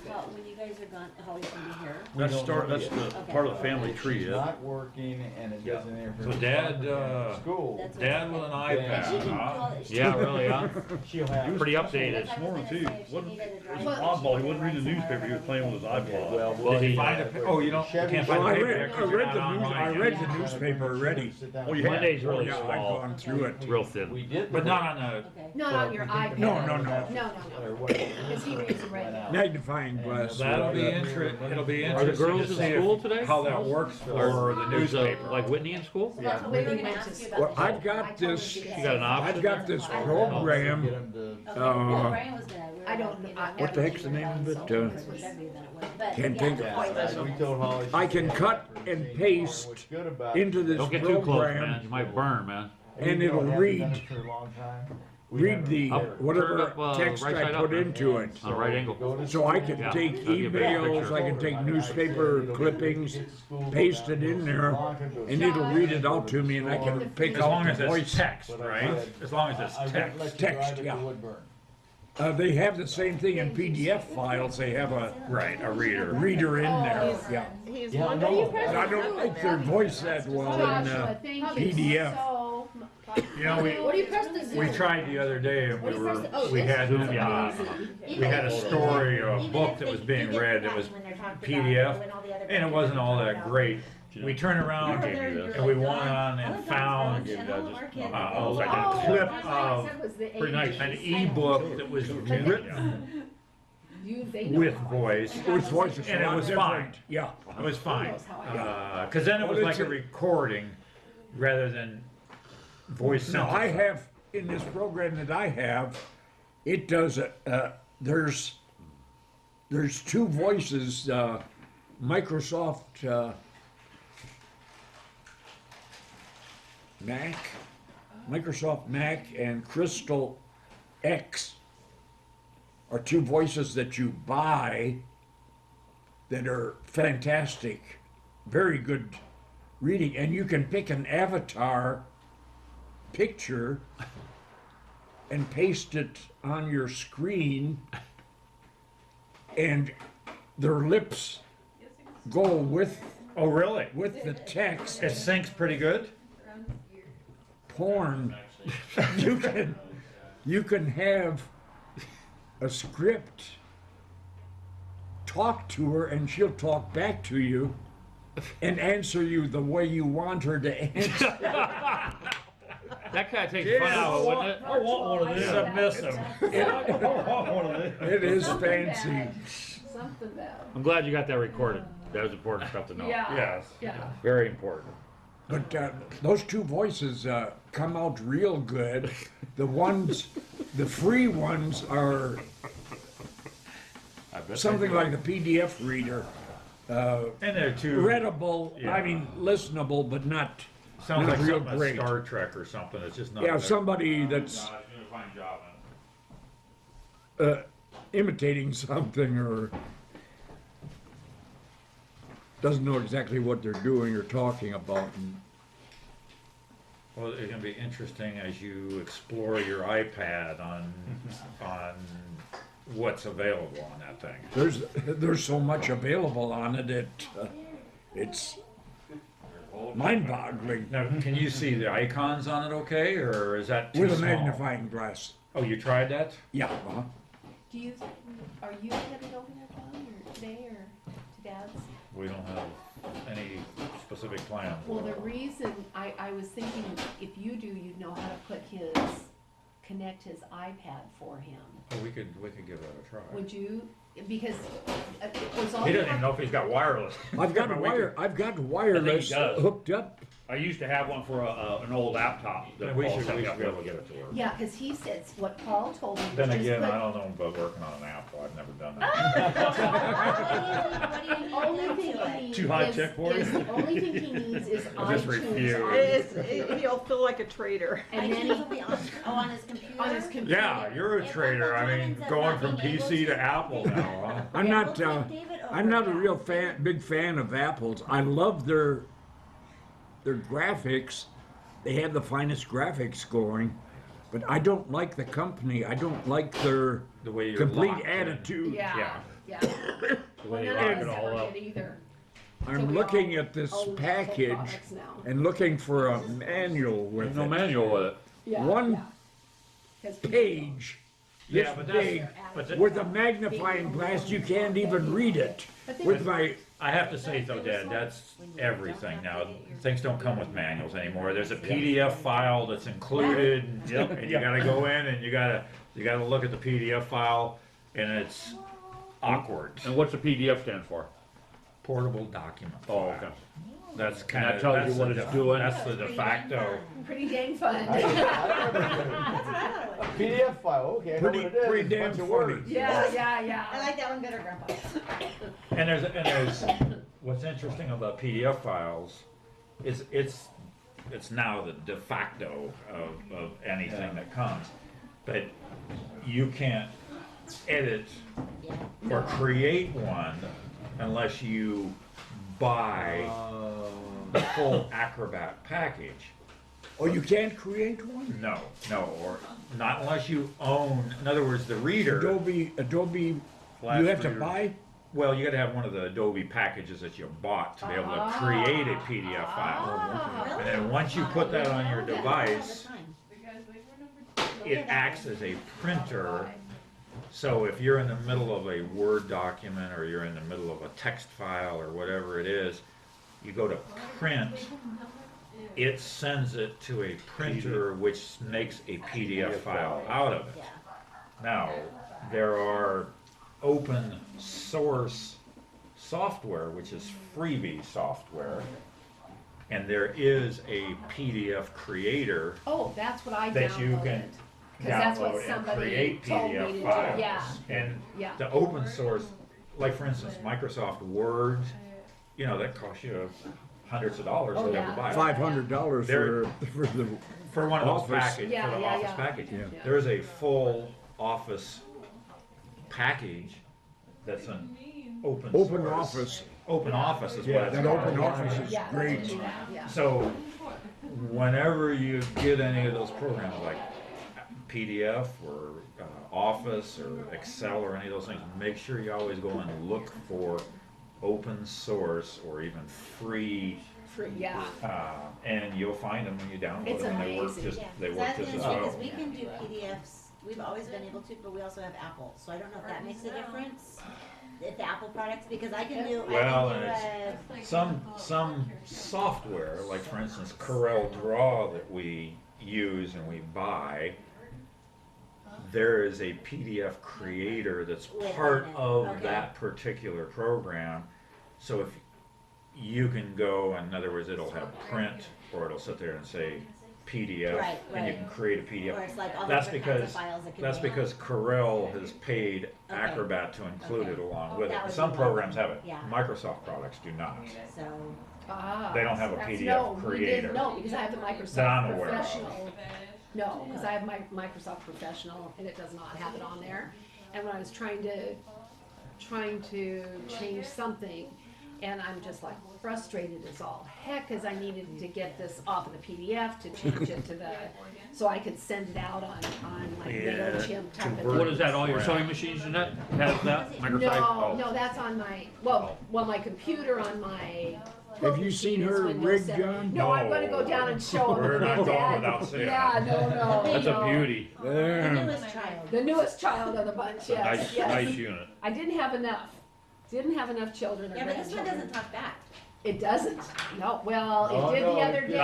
S5: when you guys are gone, Holly's gonna be here.
S2: That's the part of the family tree,
S10: It's
S2: yeah.
S10: not working and it doesn't interfere.
S4: So Dad,
S10: School.
S5: That's
S4: Dad with an
S5: And she
S4: iPad,
S5: can
S4: huh?
S5: call it-
S4: Yeah, really, huh?
S10: She'll have.
S4: Pretty updated.
S10: This morning too. Wasn't,
S5: It
S10: it
S5: was
S2: Oddball, he wasn't reading the newspaper, he was playing with his iPod.
S4: Well, did he find a, oh, you don't, you can't find
S8: Well,
S4: the
S8: I
S4: paper
S8: read,
S4: because you're not
S8: I
S4: online
S8: read
S4: yet.
S8: the newspaper already.
S2: Oh, you have?
S4: Monday's really
S8: Yeah, I've
S4: small,
S8: gone through it.
S4: real thin.
S10: We did.
S4: But not on the,
S5: Okay.
S3: Not on your iPad.
S8: No.
S3: No. Because he reads them right now.
S8: Magnifying glass.
S4: that'll be it'll be interesting interesting
S1: girls
S4: to
S1: in
S4: see
S1: school
S4: if-
S1: today?
S4: how that works for the newspaper.
S1: Like Whitney in school?
S5: So that's what we were gonna ask you about.
S8: Well, I've got this,
S1: You got an option?
S8: I've got this program,
S5: Brian was gonna.
S3: I don't know.
S8: what the heck's the name of it? Can't think of
S10: Yeah, we told Holly.
S8: I can cut and paste
S10: What's good about
S8: into this
S1: Don't get too close, man.
S8: program,
S1: You might burn, man.
S8: and it'll read the,
S1: Up, turn it
S8: whatever
S1: up,
S8: text
S1: right
S8: I
S1: side
S8: put
S1: up, man.
S8: into it.
S1: On a right angle.
S8: So I can
S1: Yeah,
S8: take
S1: that'd be a better
S8: emails,
S1: picture.
S8: I can take newspaper clippings, paste it in there, and it'll read it out to me, and I can pick
S4: As long
S8: out
S4: as
S8: the
S4: it's
S8: voice.
S4: text, right? As long as it's text.
S8: Text, yeah. They have the same thing in PDF files, they have a
S4: Right, a reader.
S8: reader in there, yeah.
S11: He's
S10: Yeah,
S11: wondering.
S10: no.
S8: And I don't like their voice that well in
S3: Joshua, thank you
S8: PDF.
S3: so much.
S4: You know,
S5: What do you press the Zoom?
S4: we tried the other day and
S5: What do you press the- oh,
S4: we
S5: this?
S4: had, we had a story, a book that was being read that was PDF, and it wasn't all that great. We turned around and we went on and found a clip of
S1: Pretty nice.
S4: an ebook that was written with voice.
S8: With voice is a
S4: And it
S8: lot
S4: was
S8: different.
S4: fine.
S8: Yeah.
S4: It was fine. Cause then it was like a recording rather than voice
S8: Now, I
S4: synthesis.
S8: have, in this program that I have, it does, there's two voices, Microsoft, Mac, Microsoft Mac and Crystal X are two voices that you buy that are fantastic, very good reading, and you can pick an avatar picture and paste it on your screen, and their lips go with
S4: Oh, really?
S8: the text.
S4: It syncs pretty good?
S8: Porn. You can have a script, talk to her, and she'll talk back to you and answer you the way you want her to answer.
S1: That kind of takes fun out, of it, wouldn't it?
S2: I want one of these.
S4: Submissive.
S2: I want one of these.
S8: It is fancy.
S3: Something about.
S1: I'm glad you got that recorded. That was important stuff to know.
S3: Yeah.
S4: Yes.
S3: Yeah.
S1: Very important.
S8: But those two voices come out real good. The free ones are
S1: I bet
S8: something
S1: they do.
S8: like the PDF reader.
S4: And they're too,
S8: Readable,
S4: Yeah.
S8: I mean, listenable, but not
S4: sounds like
S8: real
S4: something
S8: great.
S4: like Star Trek or something, it's just not.
S8: Yeah,
S4: there.
S8: somebody that's
S4: No, it's doing a fine job on it.
S8: imitating something or doesn't know exactly what they're doing or talking about. And
S4: Well, it's gonna be interesting as you explore your iPad on what's available on that thing.
S8: there's so much available on it, it's mind-boggling
S4: Now, can you see the icons on it okay, or is that too
S8: with a
S4: small?
S8: magnifying glass.
S4: Oh, you tried that?
S8: Yeah,
S3: Do you, are you headed over there, Tom, or today, or to Dad's?
S4: We don't have any specific plan
S3: Well,
S4: for
S3: the
S4: it.
S3: reason, I was thinking, if you do, you'd know how to connect his iPad for him.
S4: Oh, we could give that a try.
S3: Would you, because it was all.
S4: He doesn't even know if he's got wireless.
S8: I've got wireless
S9: does.
S8: hooked up.
S9: I used to have one for an old laptop that
S4: Then we
S9: Paul
S4: should
S9: set me
S4: be
S9: up
S4: able
S9: with.
S4: to get it to work.
S3: Yeah, cause he said, what Paul told me.
S4: Then
S3: just
S4: again,
S3: put-
S4: I don't know about working on an Apple, I've never done
S3: Ah!
S4: that.
S3: The only thing he needs
S4: Too high
S3: is,
S4: check for you?
S3: the only thing he needs is
S4: I just
S3: iTunes
S4: refuse.
S3: on
S11: It's, he'll feel like a traitor.
S3: And then
S5: iTunes will be on his computer.
S3: on his computer.
S4: Yeah, you're a trader, I mean, going from PC to Apple now, huh?
S8: I'm not a real big fan of Apple's. I love their graphics. They have the finest graphics going, but I don't like the company. I don't like their
S4: The way you're
S8: complete
S4: locked in.
S8: attitude.
S3: Yeah, yeah.
S4: The way you
S3: None
S4: lock
S3: of
S4: it
S3: us
S4: all
S3: ever
S4: up.
S3: did either. So
S8: I'm
S3: we
S8: looking
S3: all
S8: at this
S3: own Apple
S8: package
S3: products now.
S8: and looking for a manual with
S1: There's no
S8: it.
S1: manual with it.
S3: Yeah,
S8: One
S3: yeah. 'Cause
S8: page this
S4: Yeah, but that's,
S8: big
S4: but that-
S8: with a magnifying glass. You can't even read it with my.
S4: I have to say though, Dad, that's everything now. Things don't come with manuals anymore. There's a PDF file that's included, and you gotta go in and you gotta look at the PDF file, and it's awkward.
S1: And what's the PDF stand for?
S4: portable document file.
S9: Oh, okay.
S4: That's kind
S9: that
S4: of,
S9: tells you
S4: that's
S9: what
S4: the,
S9: it's doing?
S4: that's the de facto.
S3: Pretty dang fun.
S10: A PDF file, okay, I know what it is.
S8: Pretty
S10: It's a
S8: damn
S10: bunch of
S8: funny.
S10: words.
S3: Yeah.
S5: I like that one better, Grandpa.
S4: And there's what's interesting about PDF files is it's now the de facto of anything that comes. But you can't edit or create one unless you buy the full Acrobat package.
S8: Oh, you can't create one?
S4: No, or not unless you own, in other words, the reader.
S8: Adobe,
S4: Flash
S8: you have to
S4: reader.
S8: buy?
S4: Well, you gotta have one of the Adobe packages that you bought to be able to create a PDF file. And then once you put that on your device, it acts as a printer. So if you're in the middle of a Word document or you're in the middle of a text file or whatever it is, you go to print, it sends it to a printer which makes a PDF file out of it. Now, there are open source software, which is freebie software, and there is a PDF creator
S3: Oh, that's what I downloaded.
S4: that you can
S3: 'Cause that's what
S4: download and
S3: somebody
S4: create
S3: told me to
S4: PDF
S3: do,
S4: files.
S3: yeah.
S4: And
S3: Yeah.
S4: the open source, like for instance, Microsoft Word, you know, that costs you hundreds of dollars
S3: Oh,
S4: to
S3: yeah.
S4: ever buy.
S8: $500
S4: There-
S8: for the,
S4: For one of those
S8: Office.
S4: packages,
S3: Yeah,
S4: for the
S3: yeah,
S4: Office
S3: yeah.
S4: package.
S8: Yeah.
S4: There is a full Office package that's an open source.
S8: Open Office.
S4: Open Office is what
S8: Yeah,
S4: it's
S8: that
S4: called.
S8: Open Office is
S3: Yeah,
S8: great.
S3: yeah.
S4: So, whenever you get any of those programs like PDF or Office or Excel or any of those things, make sure you always go and look for open source or even free,
S3: Yeah.
S4: and you'll find them when you download
S3: It's
S4: them. And they work
S3: amazing.
S4: just,
S5: Yeah,
S4: they
S5: 'cause
S4: work
S5: I was
S4: just as
S5: gonna say,
S4: well.
S5: 'cause we can do PDFs, we've always been able to, but we also have Apple, so I don't know if that makes a difference. If the Apple products, because I can do,
S4: Well,
S5: I
S4: and
S5: can do
S4: some software, like for instance Corel Draw that we use and we buy, there is a PDF creator that's
S5: Within
S4: part
S5: it,
S4: of
S5: okay.
S4: that particular program. So if you can go, in other words, it'll have print or it'll sit there and say PDF,
S5: Right,
S4: and you
S5: right.
S4: can create a PDF.
S5: Or it's like all the
S4: That's
S5: different kinds of
S4: because
S5: files it can
S4: that's
S5: be on.
S4: because Corel has paid
S5: Okay.
S4: Acrobat to include
S5: Okay.
S4: it along with
S5: That
S4: it.
S5: would
S4: Some
S5: be
S4: programs
S5: one.
S4: have it.
S5: Yeah.
S4: Microsoft products do not.
S5: so.
S4: They don't have a PDF creator.
S3: No, because I have the
S4: That I'm
S3: Microsoft
S4: aware of.
S3: Professional. No, because I have my Microsoft Professional and it does not have it on there. And when I was trying to change something, and I'm just like frustrated as all heck, because I needed to get this off of the PDF to change it to the, so I could send it out on like
S4: Yeah,
S3: MailChimp type of
S4: convert
S9: What
S3: thing.
S9: is that, all your sewing machines in that, has that?
S3: No, no, that's on my, well, my computer on my.
S8: Have you seen her
S3: Windows
S8: rig,
S3: 7.
S8: John?
S3: No, I'm gonna go down and show them.
S4: We're not going
S3: Dad.
S4: without seeing
S3: Yeah, no.
S9: That's
S3: no.
S9: a beauty.
S5: The
S8: There.
S5: newest child.
S3: The newest child of the bunch, yes,
S9: Nice,
S3: yes.
S9: nice unit.
S3: I didn't have enough. Didn't have enough children or
S5: Yeah, but this one
S3: grandchildren.
S5: doesn't talk back.
S3: It doesn't. No, well,
S10: Oh,
S3: it did
S10: no,
S3: the other
S10: it
S3: day.
S10: did.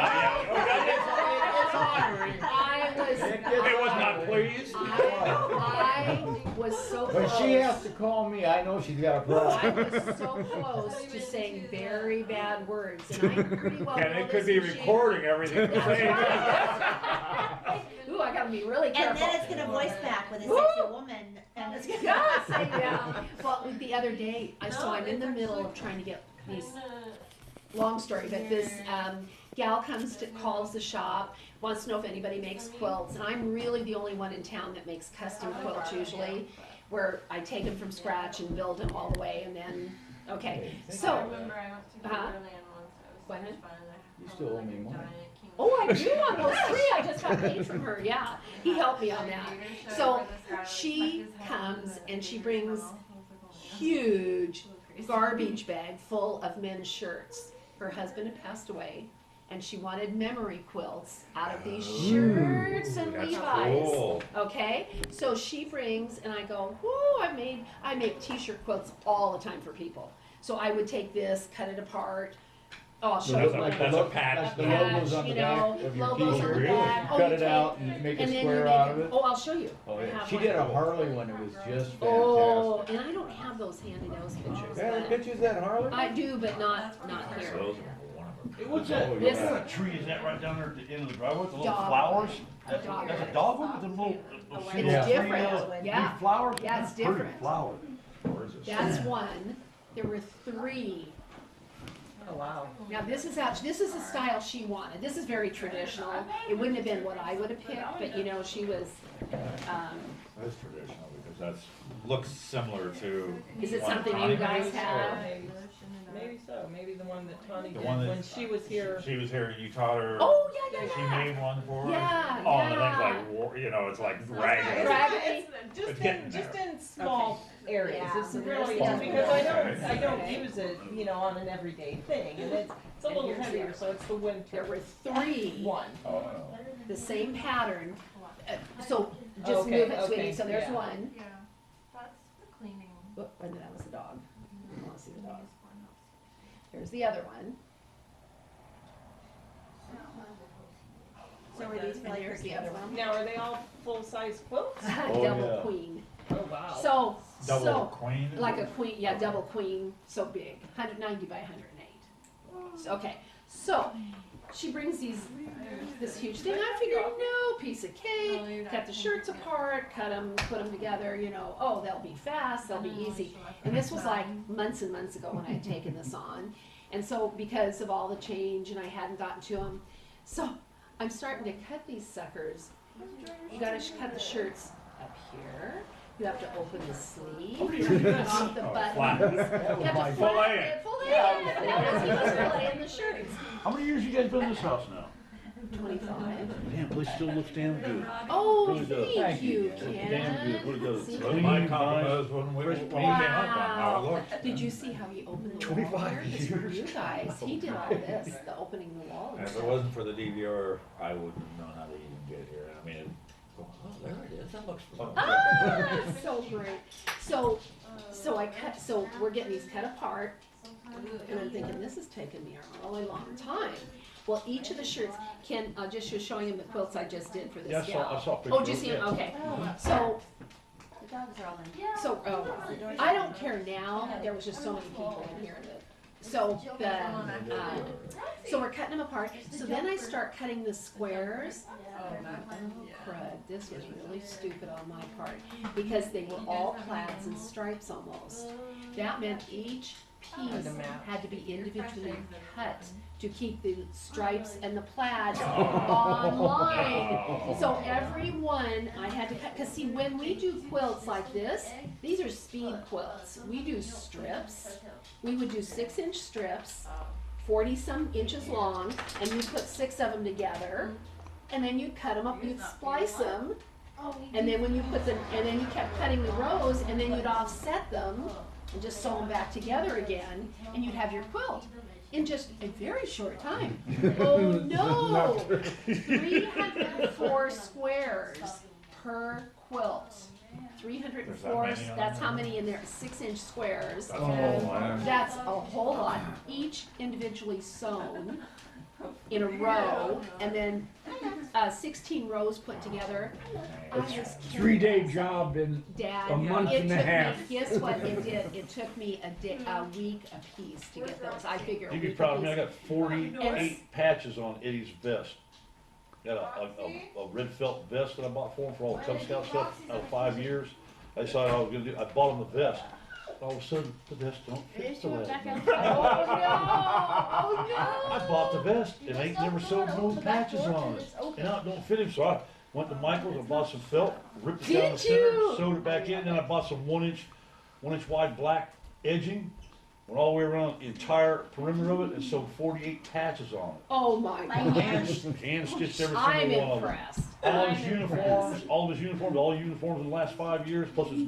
S3: I was.
S9: It was not pleased.
S3: I was so close.
S10: But she has to call me, I know she's got a
S3: I
S10: problem.
S3: was so close to saying very bad words, and I pretty well
S4: And
S3: know
S4: it could
S3: this
S4: be
S3: machine.
S4: recording everything you're
S3: That's
S4: saying.
S3: right. Ooh, I gotta be really
S5: And
S3: careful.
S5: then it's gonna voice back with a
S3: Woo!
S5: sexy woman, and it's gonna.
S3: Yes, yeah. Well, the other day, so I'm in the middle of trying to get these, long story, but this gal calls the shop, wants to know if anybody makes quilts, and I'm really the only one in town that makes custom quilts usually, where I take them from scratch and build them all the way, and then, okay, so, uh-huh. What?
S10: You still owe me money.
S3: Oh, I do on those three. I just got paid from her. Yeah, he helped me on that. So she comes and she brings huge garbage bag full of men's shirts. Her husband had passed away, and she wanted memory quilts out of these shirts and
S4: That's
S3: Levi's.
S4: cool.
S3: Okay, so she brings, and I go, whoo! I make t-shirt quilts all the time for people. So I would take this, cut it apart, Oh, I'll show
S10: The
S3: you.
S10: lo-
S4: That's a
S3: one.
S4: patch.
S10: Like the
S3: Yeah,
S10: logos on the
S3: you
S10: back
S3: know,
S10: of your
S3: logos on
S10: t-shirt.
S3: the back. Oh,
S10: Cut
S3: you
S10: it
S3: take-
S10: out and make a
S3: and then you
S10: square
S3: make
S10: out
S3: it-
S10: of it.
S3: Oh, I'll show you.
S10: Oh,
S3: I
S10: yeah.
S3: have
S10: She
S3: one.
S10: did a Harley one, it was just
S3: Oh,
S10: fantastic.
S3: and I don't have those handy nose pictures.
S10: Yeah, the
S3: but
S10: pictures of that Harley?
S3: I do, but not here.
S4: Those are one of them.
S2: Hey, what's that?
S10: Oh,
S3: This-
S2: What kind of tree is that right down there at the end of the driveway with the little
S3: Dogwood.
S2: flowers? That's
S3: Dogwood.
S2: a dogwood with the little.
S3: It's
S10: Yeah.
S3: different, yeah.
S2: Big flowers?
S3: Yeah, it's
S2: Pretty
S3: different.
S2: flowers.
S3: That's one. There were 3.
S11: Oh, wow.
S3: Now this is the style she wanted. This is very traditional. It wouldn't have been what I would have picked, but you know, she was,
S4: That's traditional because that's, looks similar to.
S3: is it
S4: one
S3: something
S4: Connie
S3: you guys
S4: made.
S3: have?
S11: Maybe so, maybe the one that Tawny
S4: The
S11: did
S4: one that-
S11: when she was here.
S4: She was here, you taught her.
S3: Oh, yeah,
S4: She
S3: yeah,
S4: made one for her?
S3: Yeah,
S4: Oh, and the
S3: yeah.
S4: thing's like, you know, it's like ragged.
S3: Raggedy.
S11: Just
S4: getting
S11: in, just
S4: there.
S11: in small areas,
S5: Yeah.
S11: it's
S5: So
S11: really,
S3: there's the
S11: because
S3: other
S11: I don't
S3: Okay.
S11: use it, you know, on an everyday thing, and it's a little
S3: here's the
S11: heavier,
S3: other
S11: so it's the
S3: There
S11: winter
S3: were 3,
S11: one.
S4: Oh, no.
S3: the same pattern. So just
S11: Okay,
S3: move it, sweetie.
S11: okay,
S3: So there's
S11: yeah.
S3: one.
S6: Yeah, that's the cleaning.
S3: Whoop, and that was the dog. I want to see the dog. There's the other one.
S5: So are these
S3: And
S5: like
S3: there's
S5: your
S3: the other one.
S11: Now, are they all full-size quilts?
S10: Oh,
S3: Double
S10: yeah.
S3: queen.
S11: Oh, wow.
S3: So,
S4: Double
S3: so,
S4: queen?
S3: like a queen, yeah, double queen, so big, 190 by 108. So, okay, so she brings this huge thing. I figured, no, piece of cake, cut the shirts apart, cut them, put them together, you know, oh, they'll be fast, they'll be easy. And this was like months and months ago when I had taken this on. And so because of all the change and I hadn't gotten to them, so I'm starting to cut these suckers. You gotta cut the shirts up here. You have to open the sleeve, cut off the buttons. You have to
S4: Fillet
S3: it.
S4: it.
S3: Fillet it. That was, he was filleting the shirts.
S2: How many years you guys been in this house now?
S3: 25.
S2: Damn, place still looks damn good.
S3: Oh,
S2: Really does.
S3: thank you,
S2: Damn good,
S3: Ken.
S2: really does.
S3: See?
S2: Clean,
S4: My
S2: nice.
S4: compliment was when we came up on how it looked.
S3: Did you see how he opened the wall?
S10: 25
S3: there? It's for you guys. He did all this, the opening the wall.
S4: And
S3: and
S4: if it
S3: stuff.
S4: wasn't for the DVR, I wouldn't have known how to even get here. I mean, oh, there it is, that looks fun.
S3: Ah, it's so great. So we're getting these cut apart, and I'm thinking, this is taking me a really long time. Well, each of the shirts, Ken, just showing him the quilts I just did for this
S2: Yeah,
S3: gal.
S2: I saw a
S3: Oh,
S2: picture
S3: did you
S2: of
S3: see
S2: it,
S3: him?
S2: yeah.
S3: Okay. So,
S5: The dogs are all in.
S3: so, I don't care now, there was just so many people in here that, so so we're cutting them apart. So then I start cutting the squares. Oh, crud, this was really stupid on my part, because they were all plaids and stripes almost. That meant each piece had to be individually cut to keep the stripes and the plaids on line. So every one I had to cut, because see, when we do quilts like this, these are speed quilts. We do strips. We would do 6-inch strips, 40-some inches long, and you put 6 of them together, and then you cut them up, you'd splice them, and then when you put them, and then you kept cutting the rows, and then you'd offset them, and just sew them back together again, and you'd have your quilt in just a very short time. Oh no! 304 squares per quilt. 304,
S4: There's that many on
S3: that's how
S4: there?
S3: many in there, 6-inch squares.
S4: That's a whole lot.
S3: That's a whole lot, each individually sewn in a row, and then 16 rows put together. I was kidding
S8: 3-day
S3: myself.
S8: job in
S3: Dad,
S8: a month
S3: it
S8: and a
S3: took
S8: half.
S3: me, guess what it did? It took me a week a piece to get those. I figure a
S2: You'd be
S3: week
S2: proud
S3: a
S2: of me, I
S3: piece.
S2: got 48 patches on Eddie's vest. Got a red felt vest that I bought for him for all the Cub Scout stuff, 5 years. I decided I was gonna do, I bought him the vest. All of a sudden, the vest don't fit the way.
S3: Oh no!
S2: I bought the vest and I ain't never sewed no patches on it. And now it don't fit him, so I went to Michael's and bought some felt, ripped it down the
S3: Did
S2: center,
S3: you?
S2: sewed it back in, then I bought some 1-inch wide black edging. Went all the way around the entire perimeter of it and sewed 48 patches on it.
S3: Oh my gosh!
S2: And stitched every
S3: I'm
S2: single one of them.
S3: impressed.
S2: All his uniforms, all uniforms in the last 5 years, plus his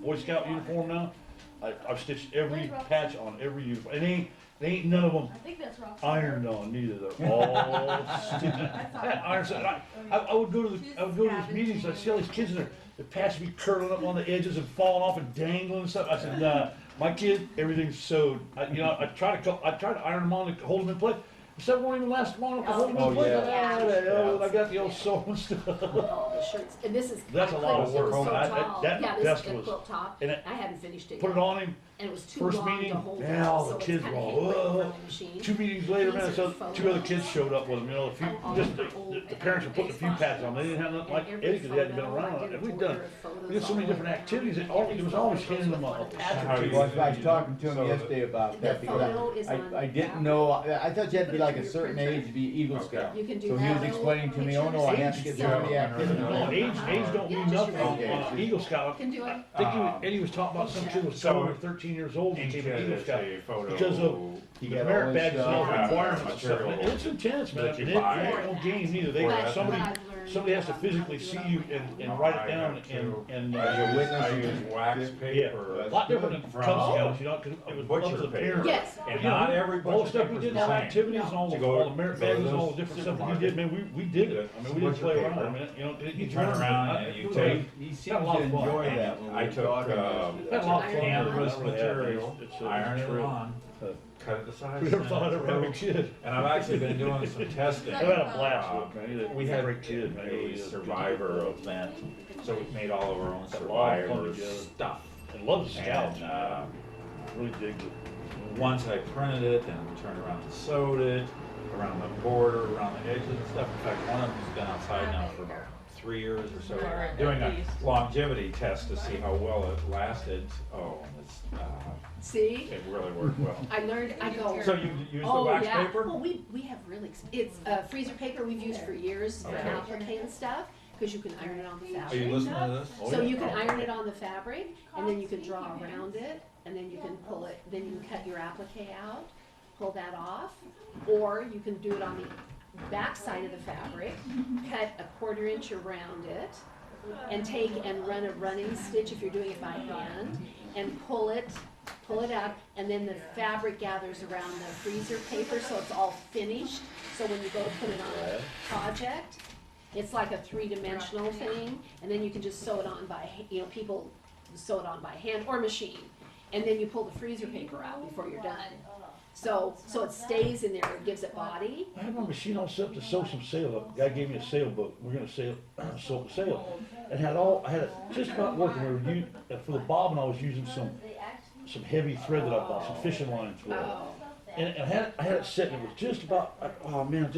S2: Boy Scout uniform now. I've stitched every patch on every uniform. And they ain't none of them
S5: I think that's wrong.
S2: ironed on neither. They're all stitched. I would go to these meetings. I'd see all these kids in there. the patches be curling up on the edges and falling off and dangling and stuff. I said, nah, my kid, everything's sewed. I try to iron them on to hold them in place. Some won't even last long enough to hold them in place. I got the old sewing stuff.
S3: All the shirts, and this is.
S2: That's a lot of
S3: it was
S2: work.
S3: so tall.
S2: That
S3: Yeah, this
S2: vest
S3: is the
S2: was-
S3: quilt top,
S2: and
S3: I hadn't finished it
S2: Put
S3: yet.
S2: it on him.
S3: And it was too
S2: First
S3: long
S2: meeting,
S3: to hold
S2: man,
S3: out,
S2: all
S3: so
S2: the
S3: it's
S2: kids
S3: kinda
S2: were
S3: hanging
S2: all,
S3: away
S2: "Whoa."
S3: from the machine.
S2: 2 meetings later, man,
S3: These
S2: so
S3: are photos
S2: 2 other kids showed up with them, a few,
S3: of all
S2: just
S3: the old
S2: the parents were putting a few pads on, they didn't have nothing like
S3: And
S2: Eddie, cause he hadn't been
S3: every photo, I
S2: around,
S3: did a
S2: and we've
S3: border
S2: done,
S3: of photos
S2: we did so many
S3: all the
S2: different
S3: way around.
S2: activities, and all, it was always handing them a pad or two.
S10: Well, I was talking to him
S4: So
S10: yesterday about that
S3: The
S10: because
S3: photo is on
S10: I didn't know, I thought you had to be like a certain age to be Eagle Scout.
S3: You can do
S10: So he was
S3: that.
S10: explaining to me, oh no, I have to get through the activity.
S2: No, age don't mean nothing on an Eagle Scout.
S3: Can do it.
S2: I think Eddie was talking about some kid was
S4: So-
S2: 12 or 13 years old and
S4: Each
S2: became an Eagle
S4: is
S2: Scout.
S4: a photo.
S2: Because of
S10: He
S2: the
S10: got all
S2: merit
S10: his
S2: badges and all the
S10: stuff.
S2: requirements and stuff,
S4: Material
S2: and it's intense, man,
S4: that you
S2: and
S4: buy.
S2: it ain't no games either, they,
S3: But
S2: somebody,
S3: I've learned
S2: somebody has to
S3: how
S2: physically
S3: do
S2: see
S3: it
S2: you
S3: on
S2: and write it
S4: I
S2: down
S4: have to.
S2: and,
S10: As a witness,
S4: I
S10: you
S4: use
S10: can-
S4: wax
S2: yeah,
S4: paper.
S2: a lot different than
S4: From-
S2: Cub Scouts, you know, cause it was
S4: Butcher
S2: up to the
S4: paper.
S2: parents.
S3: Yes.
S4: And
S2: You know,
S4: not every
S2: all the
S4: butcher
S2: stuff we
S4: paper's
S2: did,
S4: the
S2: all the
S4: same.
S2: activities and all
S4: To
S2: the,
S4: go-
S2: all the merit
S4: go to
S2: badges and all
S4: this
S2: the different stuff that you
S4: supermarket,
S2: did, man, we did it, I mean, we didn't
S4: butcher
S2: play around,
S4: paper.
S2: I mean, you know,
S4: You turn around and you take,
S10: He seems
S2: Got a lot
S10: to
S2: of fun.
S10: enjoy that when
S4: I
S10: we're
S4: took,
S10: talking.
S2: Had a lot of fun.
S4: canvas
S2: I really have.
S4: material,
S2: It's a
S4: iron it
S2: trip.
S4: on, cut it to size.
S2: We never
S4: send
S2: thought
S4: it
S2: I'd ever have a
S4: through.
S2: kid.
S4: And I've actually been doing some testing.
S2: I've had a blast with it, man.
S4: We
S2: He's a
S4: had
S2: great kid, man. He really
S4: a
S2: is.
S4: survivor event, so we made all of our own
S2: Had a lot of fun
S4: survivor
S2: together.
S4: stuff.
S2: And love the scouts,
S4: And,
S2: really digged it.
S4: once I printed it and turned around and sewed it, around the border, around the edges and stuff. In fact, one of them's been outside now for about 3 years or so, doing a longevity test to see how well it lasted. Oh, it's,
S3: See,
S4: it really worked well.
S3: I learned, I go.
S4: So you use the
S3: Oh,
S4: wax
S3: yeah.
S4: paper?
S3: Well, we have really, it's freezer paper we've used for years for
S4: Okay.
S3: applique and stuff, because you can iron it on the
S4: Are
S3: fabric.
S4: you listening to this?
S3: So you can iron it on the fabric, and then you can draw around it, and then you can pull it, then you can cut your applique out, pull that off, or you can do it on the back side of the fabric, cut a 1/4 inch around it, and take and run a running stitch if you're doing it by hand, and pull it out, and then the fabric gathers around the freezer paper, so it's all finished. So when you go to put it on a project, it's like a 3-dimensional thing, and then you can just sew it on by, people sew it on by hand or machine. And then you pull the freezer paper out before you're done. So it stays in there, it gives it body.
S2: I had my machine all set up to sew some sail. A guy gave me a sail book. We're gonna sew a sail. And I had it just about working. For the bobbin, I was using some heavy thread that I bought, some fishing line thread. And I had it set, and it was just about, oh man,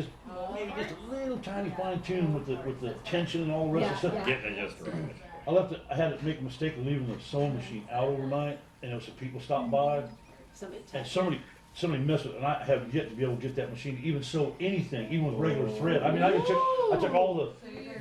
S2: maybe just a little tiny fine tune with the tension and all the rest of the stuff.
S3: Yeah.
S2: Getting it just right. I had to make a mistake of leaving the sewing machine out overnight, and there was some people stopping by, and somebody messed with it, and I have yet to be able to get that machine to even sew anything, even with regular thread. I mean, I took all the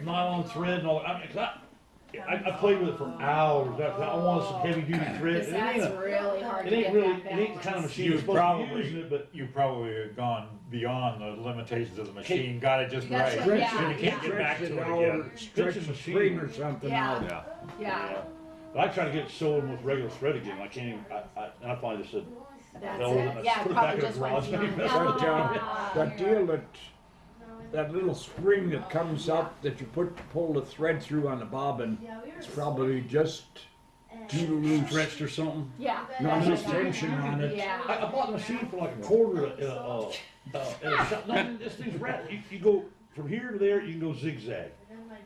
S2: nylon thread and all, I played with it for hours. I wanted some heavy duty thread.
S3: Because
S2: and
S3: that's really hard to
S2: it ain't
S3: get
S2: really,
S3: that
S2: it ain't the kind of
S3: balance.
S2: machine you're
S4: You
S2: supposed to be using it, but
S4: you probably have gone beyond the limitations of the machine, got it just
S3: That's
S4: right.
S3: right,
S8: Stretch
S3: yeah.
S4: You can't get back to it again.
S8: Stretch the string or something
S3: Yeah.
S8: out.
S3: Yeah,
S2: But I try to get it sewn with regular thread again. I can't even, and I finally just said,
S3: that's
S2: hell with
S3: it.
S2: it.
S3: Yeah,
S2: Put it
S3: probably
S2: back in the
S3: just
S2: garage.
S3: went
S2: That's
S3: beyond.
S8: But that deal that little spring that comes up that you pull the thread through on the bobbin, it's probably just too loose.
S2: stretched or something.
S3: Yeah.
S8: Not enough tension on it.
S3: Yeah.
S2: I bought the machine for like $1/4 at a shop. No, this thing's rad. You go from here to there, you can go zigzag.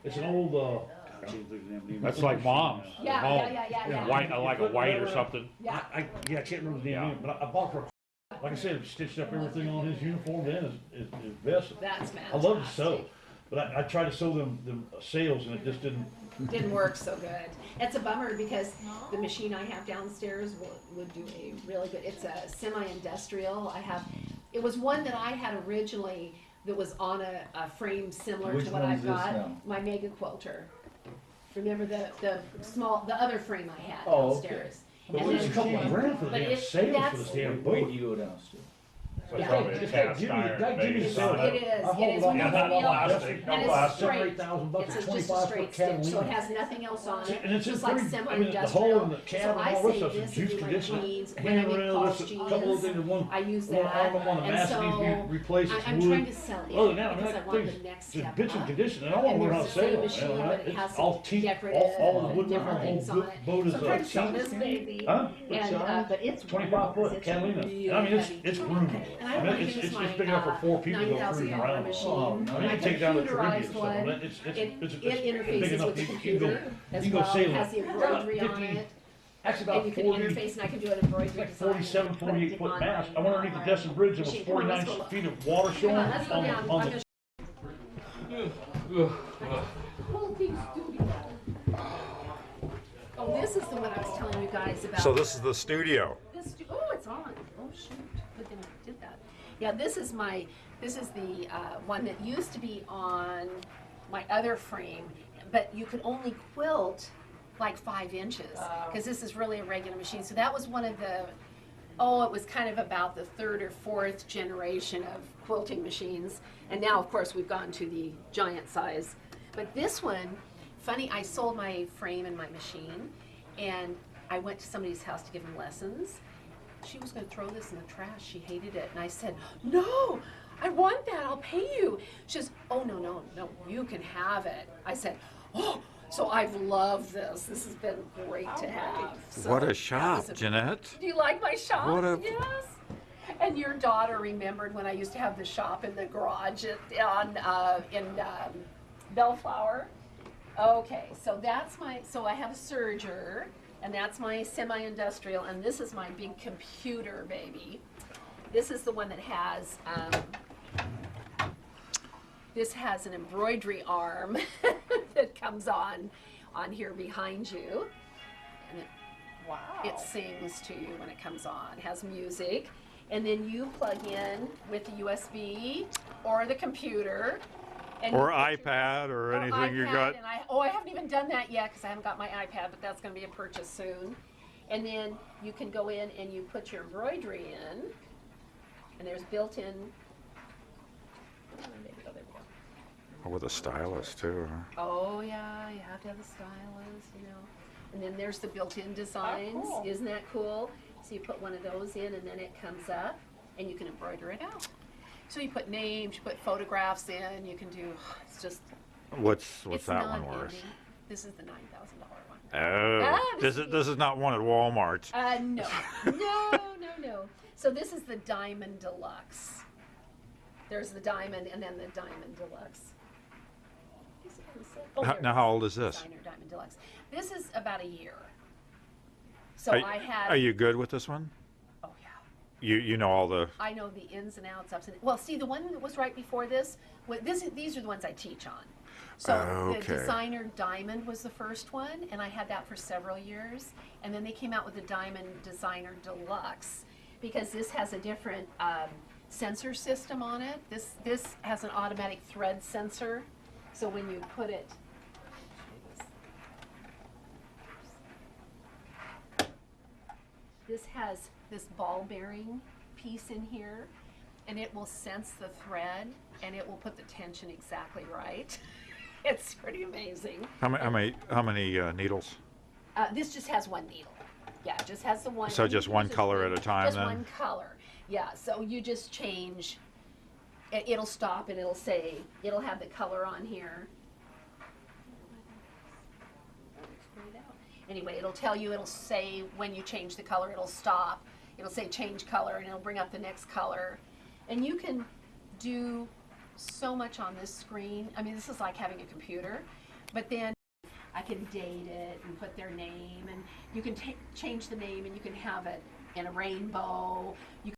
S2: It's an old, I can't think of the damn name.
S9: That's like mom's.
S3: Yeah.
S9: White, I like a white or something.
S3: Yeah.
S2: I can't remember the damn name, but I bought it for, like I said, stitched up everything on his uniform and his vest.
S3: That's fantastic.
S2: I love to sew, but I tried to sew them sails and it just didn't
S3: work so good. It's a bummer because the machine I have downstairs would do a really good, it's a semi-industrial. It was one that I had originally that was on a frame similar
S10: Which
S3: to what
S10: one
S3: I've
S10: is this
S3: got.
S10: now?
S3: My Mega Quilter. Remember the other frame I had
S10: Oh, okay.
S3: downstairs?
S2: But
S3: And
S2: it's a
S3: then-
S2: couple of grand for the
S3: but
S2: damn
S3: it-
S2: sails for
S3: that's-
S2: this damn
S10: Wait
S2: boat.
S10: till you go downstairs.
S9: So
S3: Yeah.
S9: probably a
S2: Just
S9: cast
S2: give me-
S9: iron
S2: give me
S9: base
S2: the
S9: on
S2: sale.
S3: It
S9: it.
S3: is,
S2: I'll
S3: it is.
S2: hold
S3: When you
S2: on.
S3: put me on,
S9: Plastic, no
S3: and it's
S2: plastic.
S3: straight.
S2: 7,000 bucks,
S3: It's just a
S2: 25
S3: straight
S2: foot
S3: stick, so it
S2: Catalina.
S3: has nothing else on it.
S2: And it's
S3: Just
S2: just
S3: like
S2: pretty,
S3: semi-industrial.
S2: the hole in the cab
S3: So
S2: and
S3: I
S2: all
S3: say
S2: this stuff's
S3: this
S2: juice
S3: is my
S2: conditioner.
S3: jeans, when I make
S2: Handrail,
S3: Paul's
S2: there's a couple of
S3: jeans,
S2: things, one,
S3: I use
S2: little
S3: that.
S2: arm on the
S3: And
S2: mast needs to
S3: so
S2: be replaced, it's
S3: I'm
S2: wood.
S3: trying to sell it
S2: Other than that, I mean,
S3: because I
S2: that
S3: want
S2: thing's
S3: the next
S2: just
S3: step
S2: bitch and
S3: up.
S2: condition, and I want
S3: And
S2: to learn how
S3: there's
S2: to
S3: the same
S2: sail,
S3: machine,
S2: man.
S3: but it
S2: It's
S3: has
S2: all
S3: some
S2: teak,
S3: decorative
S2: all the wood,
S3: different
S2: my
S3: things
S2: whole
S3: on it.
S2: boat is
S3: So I'm trying to sell
S2: teak.
S3: this baby.
S2: Huh?
S3: And, but it's
S2: 25 foot
S3: it's
S2: Catalina.
S3: really
S2: And I mean,
S3: heavy.
S2: it's roomy.
S3: And I
S2: I mean,
S3: want to
S2: it's
S3: use my
S2: big enough for 4 people to go cruising
S3: $9,000
S2: around.
S3: machine.
S2: I mean,
S3: My
S2: you can take it down to the Caribbean
S3: computerized
S2: and stuff.
S3: one.
S2: I mean, it's
S3: It
S2: big
S3: interfaces
S2: enough
S3: with the
S2: you can
S3: computer
S2: go,
S3: as
S2: you can
S3: well.
S2: go
S3: It
S2: sailing.
S3: has the embroidery on
S2: 50,
S3: it.
S2: That's
S3: And
S2: about
S3: you can
S2: 40,
S3: interface, and I can do an embroidery
S2: like
S3: design.
S2: 47, 48 foot mast. I went underneath the Destin Bridge, there was
S3: Machine. Come on, let's
S2: 49
S3: go look.
S2: feet of water
S3: Come
S2: showing
S3: on, let's go down. I'm
S2: on
S3: gonna
S2: the.
S3: Whole thing studio. Oh, this is the one I was telling you guys about.
S4: So this is the studio.
S3: Oh, it's on. Oh shoot! Good thing I did that. Yeah, this is the one that used to be on my other frame, but you could only quilt like 5 inches because this is really a regular machine. So that was one of the. Oh, it was kind of about the 3rd or 4th generation of quilting machines, and now of course we've gone to the giant size. But this one, funny, I sold my frame and my machine, and I went to somebody's house to give them lessons. She was going to throw this in the trash. She hated it, and I said, "No, I want that. I'll pay you." She says, "Oh no, you can have it." I said, "Oh." So I've loved this. This has been great to have. So
S4: What a
S3: that
S4: shop,
S3: was
S4: Jeanette.
S3: Do you like my shop?
S4: What a-
S3: Yes. And your daughter remembered when I used to have the shop in the garage in Bellflower. Okay, so that's my. So I have a serger, and that's my semi-industrial, and this is my big computer baby. This is the one that has. This has an embroidery arm that comes on here behind you, and it sings to you when it comes on. It has music, and then you plug in with the USB or the computer, and
S4: Or
S3: you put your-
S4: iPad or anything you
S3: iPad,
S4: got.
S3: And I haven't even done that yet because I haven't got my iPad, but that's going to be a purchase soon. And then you can go in and you put your embroidery in, and there's built-in.
S4: With a stylus too, huh?
S3: Oh yeah, you have to have the stylus, you know. And then there's the built-in designs.
S11: cool.
S3: Isn't that cool? So you put one of those in, and then it comes up, and you can embroider it out. So you put names, you put photographs in. You can do. It's just.
S4: What's
S3: It's
S4: that one
S3: non-ending.
S4: worth?
S3: This is the $9,000 one.
S4: Oh,
S3: this
S4: this is not one at Walmart.
S3: No. So this is the Diamond Deluxe. There's the Diamond, and then the Diamond Deluxe. Oh, there it
S4: Now,
S3: is.
S4: how old is this?
S3: Designer Diamond Deluxe. This is about a year. So I had.
S4: Are you good with this one?
S3: Oh yeah.
S4: You know all the.
S3: I know the ins and outs, ups and. Well, see, the one that was right before this. These are the ones I teach on. So
S4: Okay.
S3: the Designer Diamond was the first one, and I had that for several years. And then they came out with the Diamond Designer Deluxe because this has a different sensor system on it. This has an automatic thread sensor. So when you put it. This has this ball bearing piece in here, and it will sense the thread, and it will put the tension exactly right. It's pretty amazing.
S4: How many needles?
S3: This just has one needle. Yeah, it just has the one.
S4: So just one color at a time
S3: Just
S4: then?
S3: one color. Yeah, so you just change. It'll stop and it'll say, it'll have the color on here. Anyway, it'll tell you, it'll say when you change the color, it'll stop. It'll say change color, and it'll bring up the next color. And you can do so much on this screen. I mean, this is like having a computer. But then I can date it and put their name, and you can change the name, and you can have it in a rainbow. You